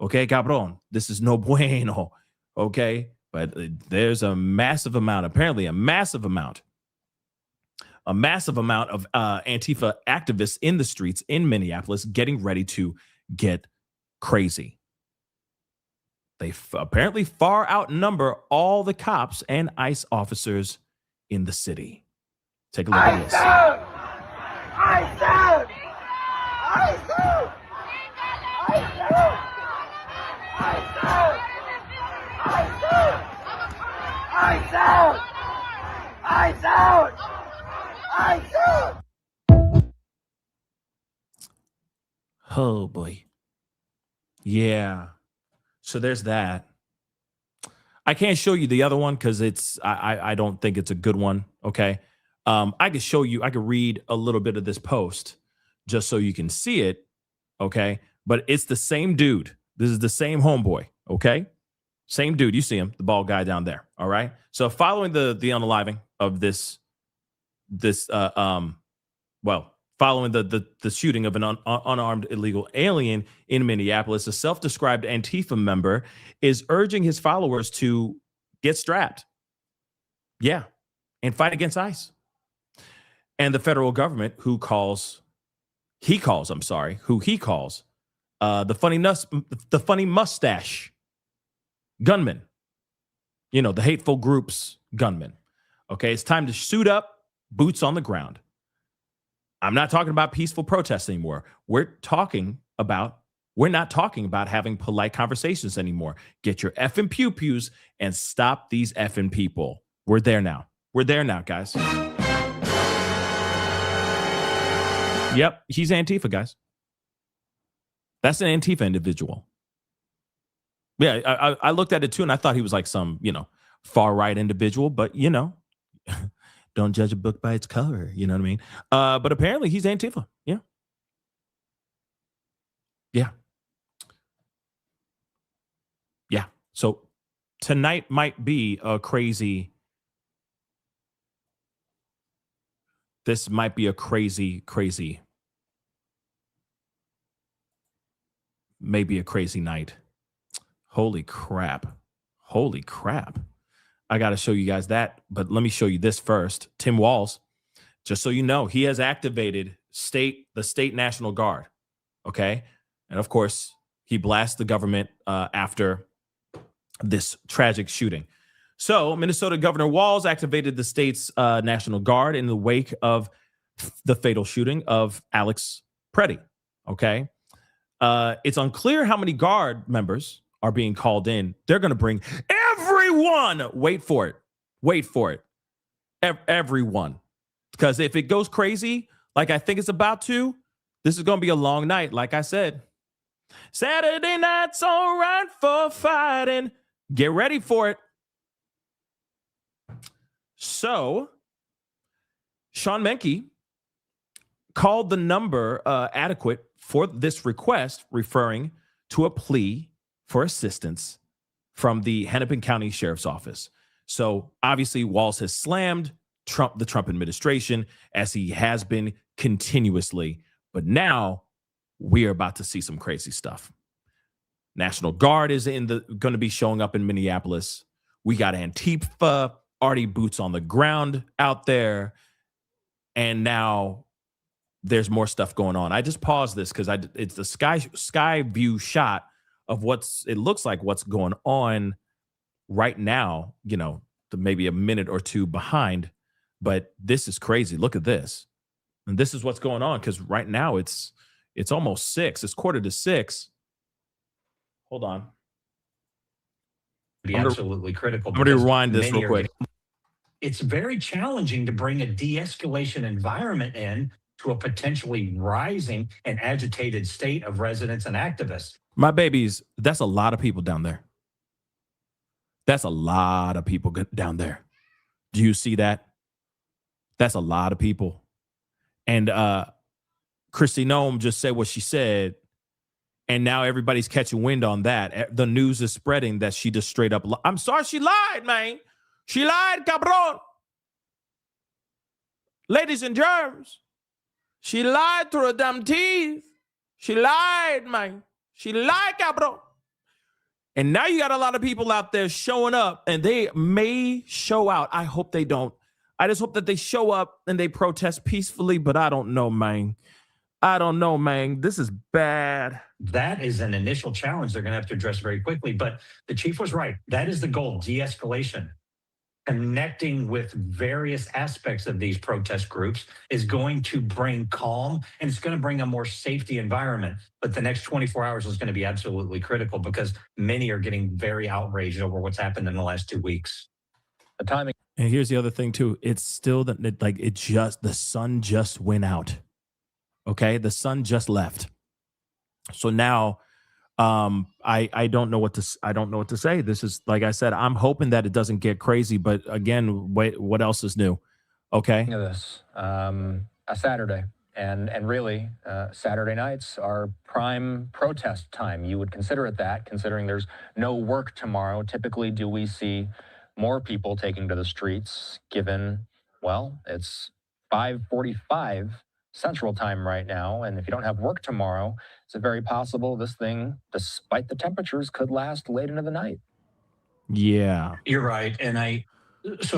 B: Okay, cabrón. This is no bueno. Okay? But there's a massive amount of Antifa activists in the streets in Minneapolis getting ready to get crazy. They apparently far outnumber all the cops and ICE officers in the city. Take a look at this.
S: Ice out! Ice out! Ice out! Ice out! Ice out! Ice out! Ice out! Ice out!
B: Oh boy. Yeah. So there's that. I can't show you the other one because I don't think it's a good one. Okay. I could show you, I could read a little bit of this post just so you can see it. Okay. But it's the same dude. This is the same homeboy. Okay. Same dude. You see him, the bald guy down there. All right. So following the unaliving of following the shooting of an unarmed illegal alien in Minneapolis, a self-described Antifa member is urging his followers to get strapped. Yeah. And fight against ICE. And the federal government, who he calls the funny mustache gunman. You know, the hateful group's gunman. Okay, it's time to suit up, boots on the ground. I'm not talking about peaceful protests anymore. We're not talking about having polite conversations anymore. Get your effing pew-pews and stop these effing people. We're there now. We're there now, guys. Yep, he's Antifa, guys. That's an Antifa individual. Yeah, I looked at it too, and I thought he was like some, far-right individual, but, don't judge a book by its cover. You know what I mean? But apparently he's Antifa. Yeah. Yeah. Yeah. So tonight might be a crazy. This might be a crazy, maybe a crazy night. Holy crap. I got to show you guys that, but let me show you this first. Tim Walz, just so you know, he has activated the state National Guard. Okay. And of course, he blasts the government after this tragic shooting. So Minnesota Governor Walz activated the state's National Guard in the wake of the fatal shooting of Alex Pretti. Okay. It's unclear how many Guard members are being called in. They're going to bring everyone. Wait for it. Everyone. Because if it goes crazy, like I think it's about to, this is going to be a long night. Like I said, Saturday night's all right for fighting. Get ready for it. So Sean Menke called the number adequate for this request, referring to a plea for assistance from the Hennepin County Sheriff's Office. So obviously Walz has slammed the Trump administration, as he has been continuously. But now we are about to see some crazy stuff. National Guard is going to be showing up in Minneapolis. We got Antifa, already boots on the ground out there. And now there's more stuff going on. I just paused this because it's the sky view shot of it looks like what's going on right now, maybe a minute or two behind, but this is crazy. Look at this. And this is what's going on, because right now it's almost 6. It's 5:45. Hold on.
E: Be absolutely critical.
B: I'm going to rewind this real quick.
E: It's very challenging to bring a de-escalation environment in to a potentially rising and agitated state of residents and activists.
B: My babies, that's a lot of people down there. That's a lot of people down there. Do you see that? That's a lot of people. And Kristi Noem just said what she said. And now everybody's catching wind on that. The news is spreading that she just straight up. I'm sorry, she lied, man. She lied, cabron. Ladies and germs. She lied through her damn teeth. She lied, man. She lied, cabron. And now you got a lot of people out there showing up, and they may show out. I hope they don't. I just hope that they show up and they protest peacefully, but I don't know, man. I don't know, man. This is bad.
E: That is an initial challenge they're going to have to address very quickly. But the chief was right. That is the goal, de-escalation. Connecting with various aspects of these protest groups is going to bring calm, and it's going to bring a more safety environment. But the next 24 hours is going to be absolutely critical because many are getting very outraged over what's happened in the last 2 weeks.
B: The timing. And here's the other thing too. It's still that the sun just went out. Okay, the sun just left. So now, I don't know what to say. This is, like I said, I'm hoping that it doesn't get crazy. But again, wait, what else is new? Okay.
C: This a Saturday, and really Saturday nights are prime protest time. You would consider it that, considering there's no work tomorrow. Typically, do we see more people taking to the streets? Given, well, it's 5:45 Central Time right now, and if you don't have work tomorrow, it's very possible this thing, despite the temperatures, could last late into the night.
B: Yeah,
E: you're right, and let's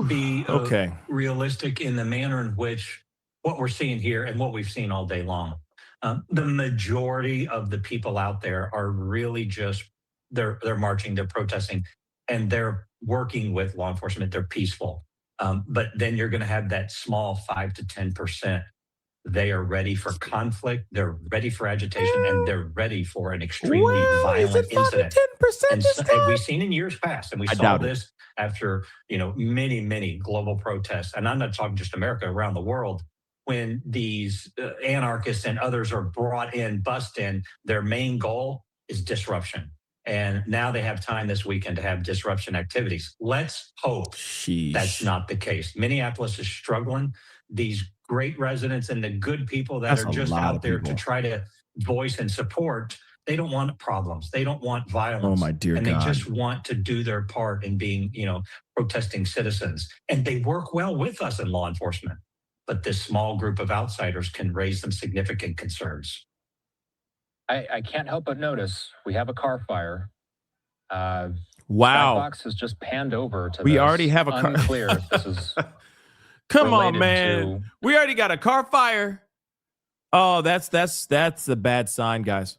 E: be
B: okay,
E: realistic in the manner in which what we're seeing here and what we've seen all day long. The majority of the people out there are really just they're marching, they're protesting, and they're working with law enforcement. They're peaceful, but then you're going to have that small 5 to 10%. They are ready for conflict, they're ready for agitation, and they're ready for an extremely violent incident. And we've seen in years past, and we saw this after many global protests. And I'm not talking just America, around the world, when these anarchists and others are brought in, bussed in, their main goal is disruption. And now they have time this weekend to have disruption activities. Let's hope that's not the case. Minneapolis is struggling. These great residents and the good people that are just out there to try to voice and support, they don't want problems. They don't want violence.
B: Oh, my dear
E: and
B: God.
E: They just want to do their part in being, protesting citizens. And they work well with us in law enforcement. But this small group of outsiders can raise some significant concerns.
C: I can't help but notice we have a car fire.
B: Wow.
C: Skybox has just panned over to
B: We
C: this.
B: already have a car.
C: Unclear if this is
B: Come on,
C: related
B: man. We already got a car fire. Oh, that's a bad sign, guys.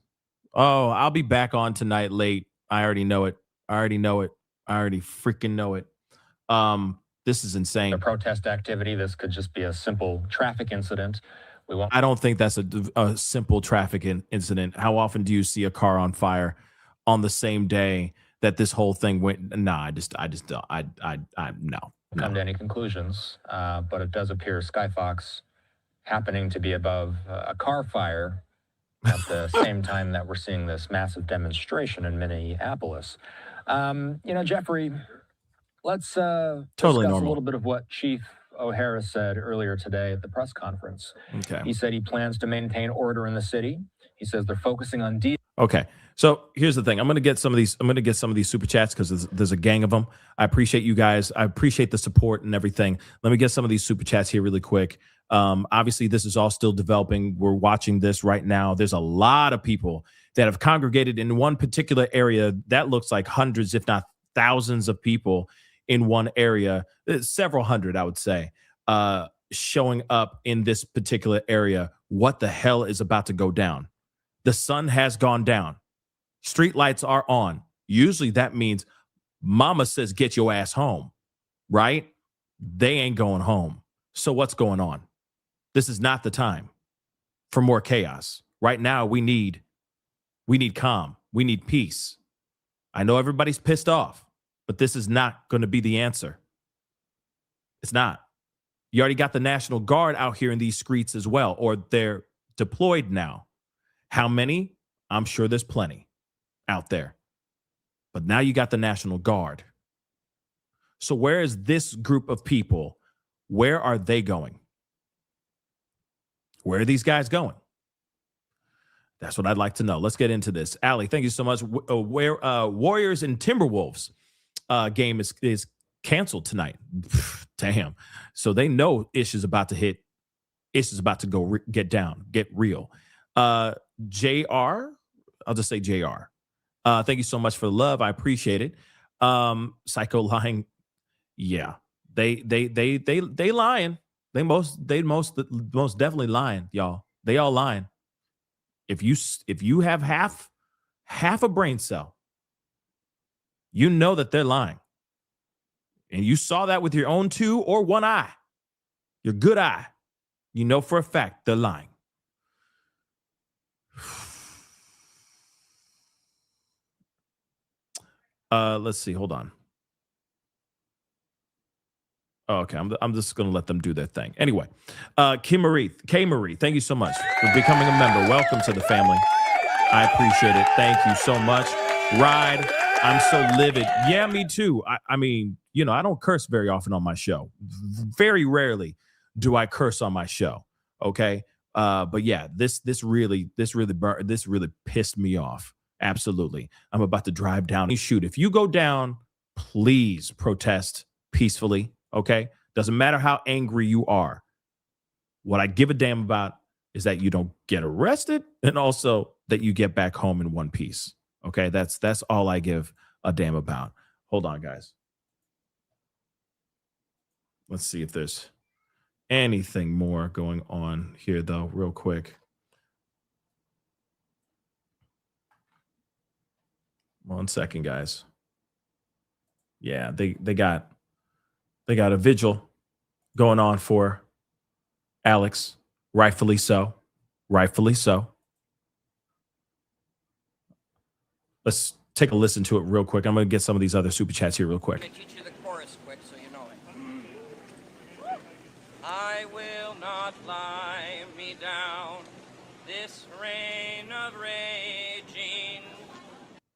B: Oh, I'll be back on tonight late. I already know it. I already freaking know it. This is insane.
C: The protest activity. This could just be a simple traffic incident.
B: I don't think that's a simple traffic incident. How often do you see a car on fire on the same day that this whole thing went? Nah, no.
C: Come to any conclusions, but it does appear Skyfox happening to be above a car fire at the same time that we're seeing this massive demonstration in Minneapolis. Jeffrey, let's
B: totally
C: discuss
B: normal.
C: a little bit of what Chief O'Hara said earlier today at the press conference.
B: Okay.
C: He said he plans to maintain order in the city. He says they're focusing on
B: Okay. So here's the thing. I'm going to get some of these super chats because there's a gang of them. I appreciate you guys. I appreciate the support and everything. Let me get some of these super chats here really quick. Obviously, this is all still developing. We're watching this right now. There's a lot of people that have congregated in one particular area. That looks like hundreds, if not thousands of people in one area. Several hundred, I would say, showing up in this particular area. What the hell is about to go down? The sun has gone down. Street lights are on. Usually that means mama says, get your ass home, right? They ain't going home. So what's going on? This is not the time for more chaos. Right now, we need calm. We need peace. I know everybody's pissed off, but this is not going to be the answer. It's not. You already got the National Guard out here in these streets as well, or they're deployed now. How many? I'm sure there's plenty out there. But now you got the National Guard. So where is this group of people? Where are they going? Where are these guys going? That's what I'd like to know. Let's get into this. Allie, thank you so much. Warriors and Timberwolves game is canceled tonight. Damn. So they know Ish is about to hit. Ish is about to go get down, get real. JR, I'll just say JR. Thank you so much for the love. I appreciate it. Psycho lying. Yeah, they lying. They most definitely lying, y'all. They all lying. If you have half a brain cell, you know that they're lying. And you saw that with your own 2 or 1 eye, your good eye. You know for a fact they're lying. Let's see. Hold on. Oh, okay, I'm just going to let them do their thing. Anyway, K. Marie, thank you so much for becoming a member. Welcome to the family. I appreciate it. Thank you so much. Ride, I'm so livid. Yeah, me too. I mean, you know, I don't curse very often on my show. Very rarely do I curse on my show. Okay, but yeah, this really pissed me off. Absolutely. I'm about to drive down. Shoot, if you go down, please protest peacefully. Okay, doesn't matter how angry you are. What I give a damn about is that you don't get arrested, and also that you get back home in one piece. Okay, that's all I give a damn about. Hold on, guys. Let's see if there's anything more going on here, though, real quick. One second, guys. Yeah, they got a vigil going on for Alex. Rightfully so. Rightfully so. Let's take a listen to it real quick. I'm going to get some of these other super chats here real quick.
D: I'm going to teach you the chorus quick so you know it. I will not lie me down this reign of raging.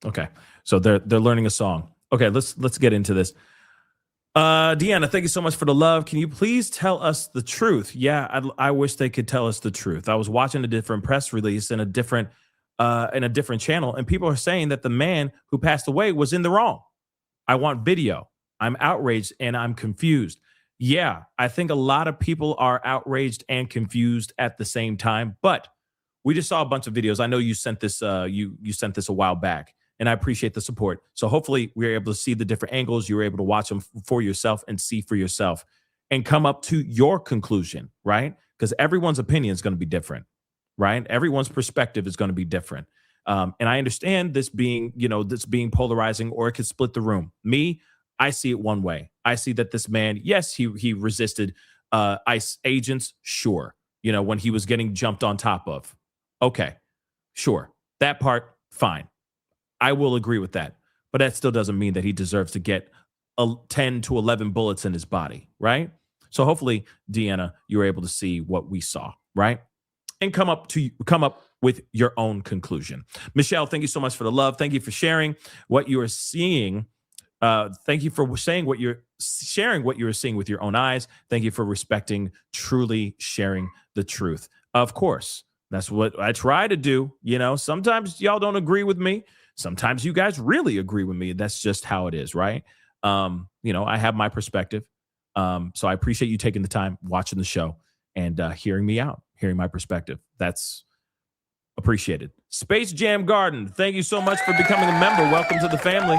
B: Okay, so they're learning a song. Okay, let's get into this. Deanna, thank you so much for the love. Can you please tell us the truth? Yeah, I wish they could tell us the truth. I was watching a different press release in a different channel, and people are saying that the man who passed away was in the wrong. I want video. I'm outraged and I'm confused. Yeah, I think a lot of people are outraged and confused at the same time, but we just saw a bunch of videos. I know you sent this you sent this a while back, and I appreciate the support. So hopefully we're able to see the different angles. You're able to watch them for yourself and see for yourself and come up to your conclusion, right? Because everyone's opinion is going to be different, right? Everyone's perspective is going to be different. And I understand this being polarizing, or it could split the room. Me, I see it one way. I see that this man, yes, he resisted ICE agents, sure. You know, when he was getting jumped on top of. Okay, sure. That part, fine. I will agree with that. But that still doesn't mean that he deserves to get 10 to 11 bullets in his body, right? So hopefully, Deanna, you were able to see what we saw, right? And come up with your own conclusion. Michelle, thank you so much for the love. Thank you for sharing what you are seeing. Thank you for sharing what you're seeing with your own eyes. Thank you for respecting, truly sharing the truth. Of course, that's what I try to do. You know, sometimes y'all don't agree with me. Sometimes you guys really agree with me. That's just how it is, right? You know, I have my perspective. So I appreciate you taking the time, watching the show, and hearing me out, hearing my perspective. That's appreciated. Space Jam Garden, thank you so much for becoming a member. Welcome to the family.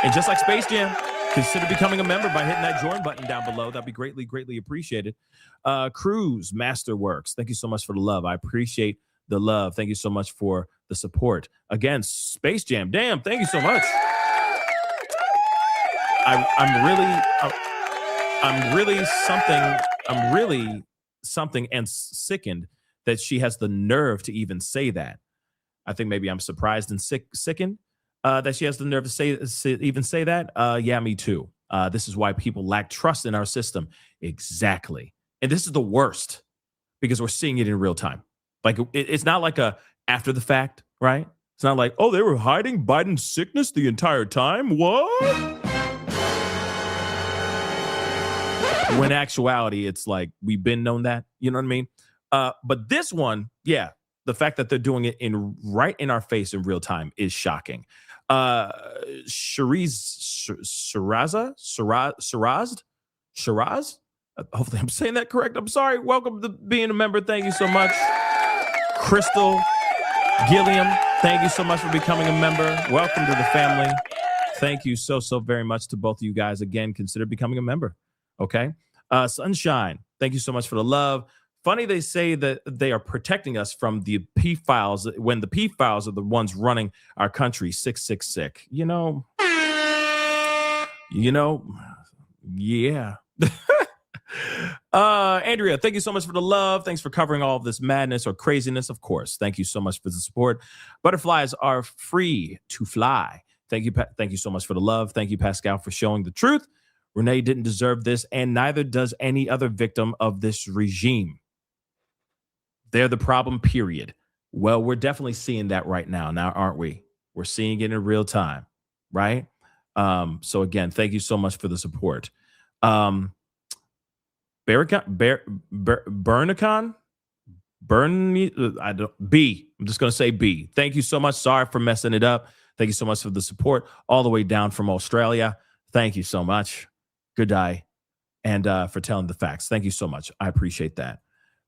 B: And just like Space Jam, consider becoming a member by hitting that join button down below. That'd be greatly, greatly appreciated. Cruz Masterworks, thank you so much for the love. I appreciate the love. Thank you so much for the support. Again, Space Jam, damn, thank you so much. I'm really something and sickened that she has the nerve to even say that. I think maybe I'm surprised and sickened that she has the nerve to even say that. Yeah, me too. This is why people lack trust in our system. Exactly. And this is the worst because we're seeing it in real time. Like it's not like a after the fact, right? It's not like, oh, they were hiding Biden's sickness the entire time. What? When in actuality, it's like we've been known that, you know what I mean? But this one, yeah, the fact that they're doing it right in our face in real time is shocking. Shiraz? Hopefully I'm saying that correct. I'm sorry. Welcome to being a member. Thank you so much. Crystal Gilliam, thank you so much for becoming a member. Welcome to the family. Thank you so very much to both of you guys. Again, consider becoming a member. Okay. Sunshine, thank you so much for the love. funny they say that they are protecting us from the pedophiles when the pedophiles are the ones running our country. 666. Yeah. Andrea, thank you so much for the love. Thanks for covering all of this madness or craziness. Of course. Thank you so much for the support. Butterflies are free to fly. Thank you. Thank you so much for the love. Thank you, Pascal, for showing the truth. Renee didn't deserve this, and neither does any other victim of this regime. They're the problem, period. Well, we're definitely seeing that right now, aren't we? We're seeing it in real time, right? So again, thank you so much for the support. Bernicon? B. I'm just going to say B. Thank you so much. Sorry for messing it up. Thank you so much for the support all the way down from Australia. Thank you so much. Good day. And for telling the facts. Thank you so much. I appreciate that.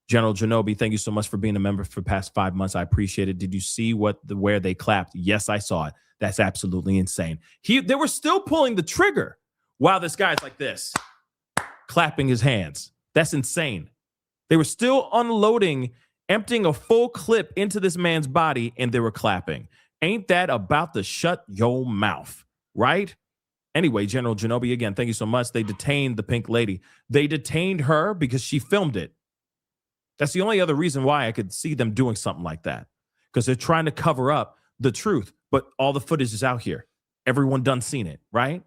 B: General Genobi, thank you so much for being a member for the past 5 months. I appreciate it. Did you see where they clapped? Yes, I saw it. That's absolutely insane. They were still pulling the trigger while this guy's like this, clapping his hands. That's insane. They were still unloading, emptying a full clip into this man's body, and they were clapping. Ain't that about to shut your mouth, right? Anyway, General Genobi, again, thank you so much. They detained the pink lady. They detained her because she filmed it. That's the only other reason why I could see them doing something like that, because they're trying to cover up the truth, but all the footage is out here. Everyone done seen it, right?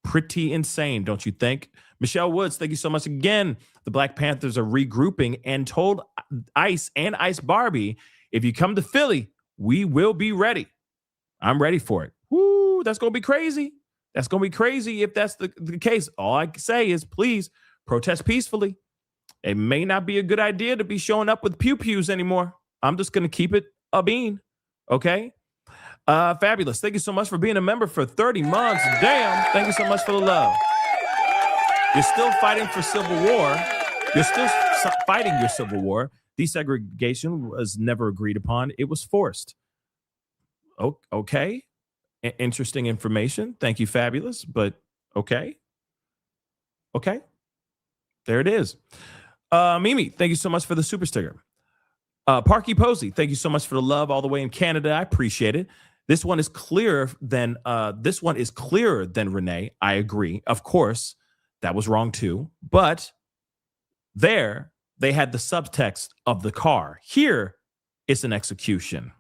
B: Pretty insane, don't you think? Michelle Woods, thank you so much again. The Black Panthers are regrouping and told Ice and Ice Barbie, if you come to Philly, we will be ready. I'm ready for it. Woo, that's going to be crazy. That's going to be crazy if that's the case. All I can say is please protest peacefully. It may not be a good idea to be showing up with pew-pews anymore. I'm just going to keep it a bean. Okay? Fabulous. Thank you so much for being a member for 30 months. Damn. Thank you so much for the love. You're still fighting for civil war. You're still fighting your civil war. Desegregation was never agreed upon. It was forced. Okay. Interesting information. Thank you, Fabulous. But okay. Okay. There it is. Mimi, thank you so much for the super sticker. Parky Posey, thank you so much for the love all the way in Canada. I appreciate it. This one is clearer than Renee. I agree. Of course, that was wrong too. But there, they had the subtext of the car. Here, it's an execution.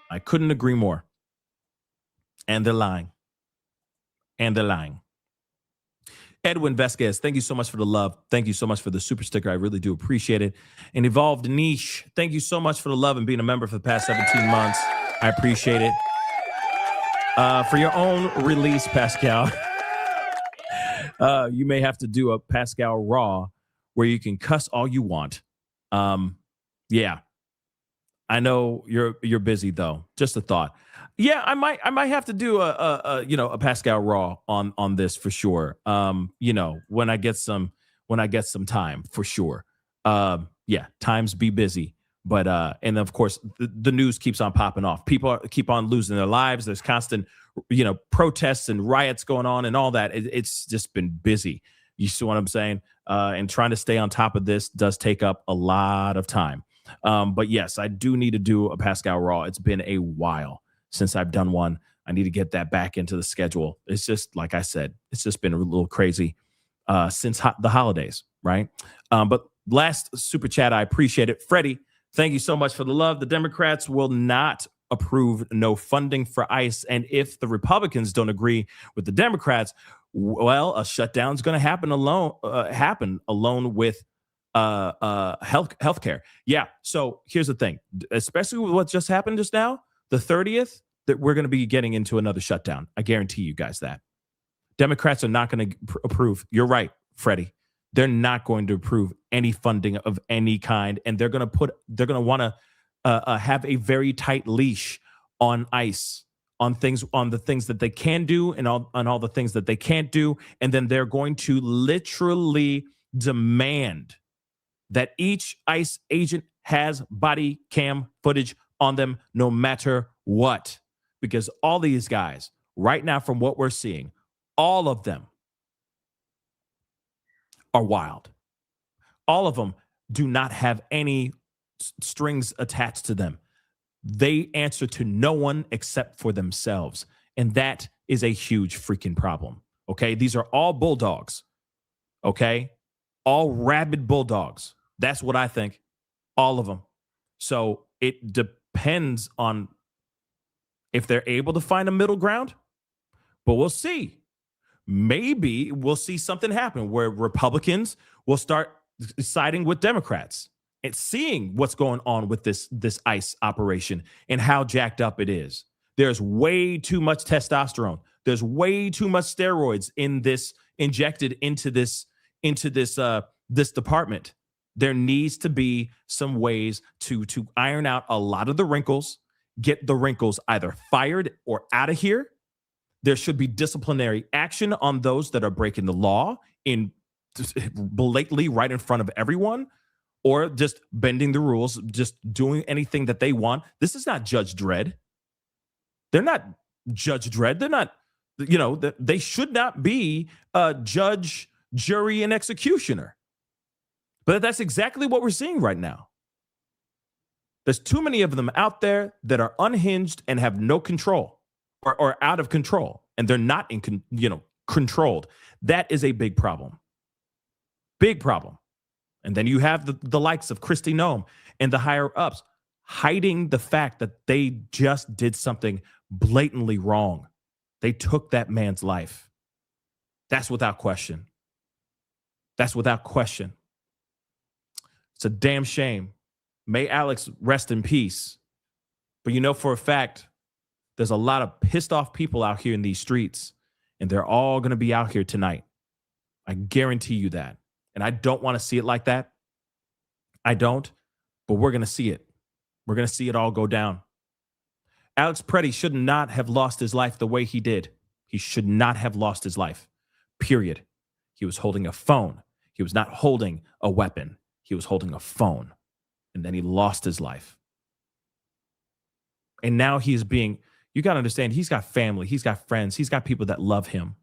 B: I couldn't agree more. And they're lying. Edwin Vasquez, thank you so much for the love. Thank you so much for the super sticker. I really do appreciate it. And Evolved Niche, thank you so much for the love and being a member for the past 17 months. I appreciate it. For your own release, Pascal, you may have to do a Pascal Raw where you can cuss all you want. Yeah. I know you're busy though. Just a thought. Yeah, I might have to do a Pascal Raw on this for sure. When I get some time for sure. Yeah, times be busy. But and of course the news keeps on popping off. People keep on losing their lives. There's constant protests and riots going on and all that. It's just been busy. You see what I'm saying? And trying to stay on top of this does take up a lot of time. But yes, I do need to do a Pascal Raw. It's been a while since I've done one. I need to get that back into the schedule. It's just, like I said, it's just been a little crazy since the holidays, right? But last super chat, I appreciate it. Freddie, thank you so much for the love. The Democrats will not approve no funding for ICE. And if the Republicans don't agree with the Democrats, well, a shutdown is going to happen alone with healthcare. Yeah. So here's the thing, especially with what just happened just now, the 30th, that we're going to be getting into another shutdown. I guarantee you guys that. Democrats are not going to approve. You're right, Freddie. They're not going to approve any funding of any kind, and they're going to want to have a very tight leash on ICE, on the things that they can do and on all the things that they can't do, and then they're going to literally demand that each ICE agent has body cam footage on them no matter what. Because all these guys, right now, from what we're seeing, all of them are wild. All of them do not have any strings attached to them. They answer to no one except for themselves. And that is a huge freaking problem. Okay. These are all bulldogs. Okay. All rabid bulldogs. That's what I think. All of them. So it depends on if they're able to find a middle ground, but we'll see. Maybe we'll see something happen where Republicans will start siding with Democrats and seeing what's going on with this ICE operation and how jacked up it is. There's way too much testosterone. There's way too much steroids injected into this department. There needs to be some ways to iron out a lot of the wrinkles, get the wrinkles either fired or out of here. There should be disciplinary action on those that are breaking the law blatantly right in front of everyone, or just bending the rules, just doing anything that they want. This is not Judge Dredd. They're not Judge Dredd. They're not, they should not be a judge, jury, and executioner. But that's exactly what we're seeing right now. There's too many of them out there that are unhinged and have no control or out of control, and they're not controlled. That is a big problem. Big problem. And then you have the likes of Kristi, Noem, and the higher ups hiding the fact that they just did something blatantly wrong. They took that man's life. That's without question. That's without question. It's a damn shame. May Alex rest in peace. But for a fact, there's a lot of pissed off people out here in these streets, and they're all going to be out here tonight. I guarantee you that. And I don't want to see it like that. I don't, but we're going to see it. We're going to see it all go down. Alex Pretti should not have lost his life the way he did. He should not have lost his life, period. He was holding a phone. He was not holding a weapon. He was holding a phone, and then he lost his life. And now you got to understand, he's got family, he's got friends, he's got people that love him.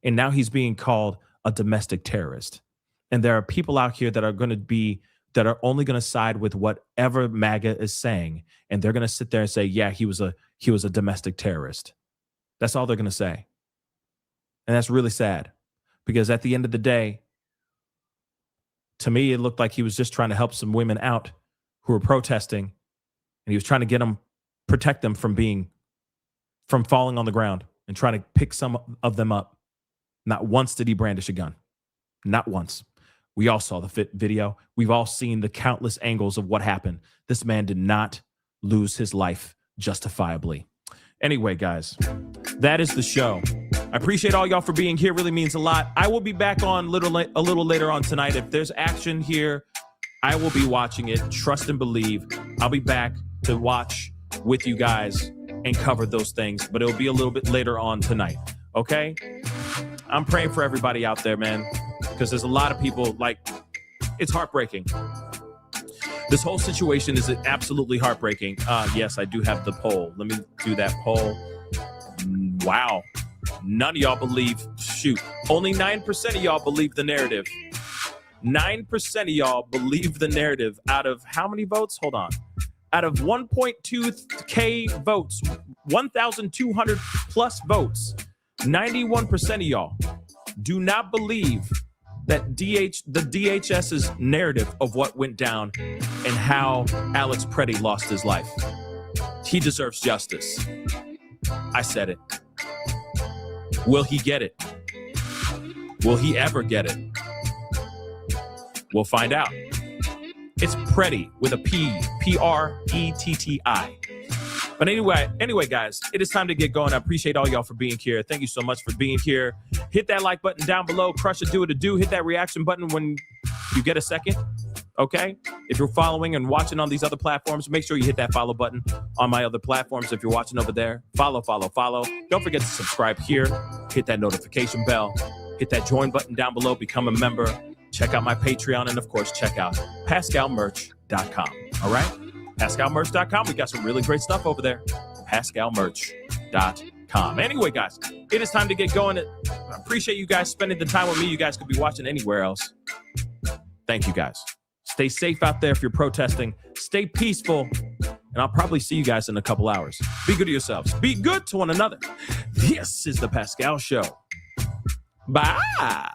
B: And now he's being called a domestic terrorist. And there are people out here that are only going to side with whatever MAGA is saying. And they're going to sit there and say, yeah, he was a domestic terrorist. That's all they're going to say. And that's really sad, because at the end of the day, to me, it looked like he was just trying to help some women out who were protesting, and he was trying to protect them from falling on the ground and trying to pick some of them up. Not once did he brandish a gun. Not once. We all saw the video. We've all seen the countless angles of what happened. This man did not lose his life justifiably. Anyway, guys, that is the show. I appreciate all y'all for being here. Really means a lot. I will be back on a little later on tonight. If there's action here, I will be watching it. Trust and believe. I'll be back to watch with you guys and cover those things, but it'll be a little bit later on tonight. Okay? I'm praying for everybody out there, man, because there's a lot of people, it's heartbreaking. This whole situation is absolutely heartbreaking. Yes, I do have the poll. Let me do that poll. Wow. None of y'all believe, only 9% of y'all believe the narrative. 9% of y'all believe the narrative out of how many votes? Hold on. Out of 1.2K votes, 1,200 plus votes, 91% of y'all do not believe that the DHS's narrative of what went down and how Alex Pretti lost his life. He deserves justice. I said it. Will he get it? Will he ever get it? We'll find out. It's Pretti with a P, P-R-E-T-T-I. But anyway, guys, it is time to get going. I appreciate all y'all for being here. Thank you so much for being here. Hit that like button down below. Crush it, do it a do. Hit that reaction button when you get a second. Okay? If you're following and watching on these other platforms, make sure you hit that follow button on my other platforms. If you're watching over there, follow. Don't forget to subscribe here. Hit that notification bell. Hit that join button down below. Become a member. Check out my Patreon. And, of course, check out PascalMerch.com. All right? PascalMerch.com. We got some really great stuff over there. PascalMerch.com. Anyway, guys, it is time to get going. I appreciate you guys spending the time with me. You guys could be watching anywhere else. Thank you guys. Stay safe out there if you're protesting. Stay peaceful. And I'll probably see you guys in a couple hours. Be good to yourselves. Be good to one another. This is The Pascal Show. Bye.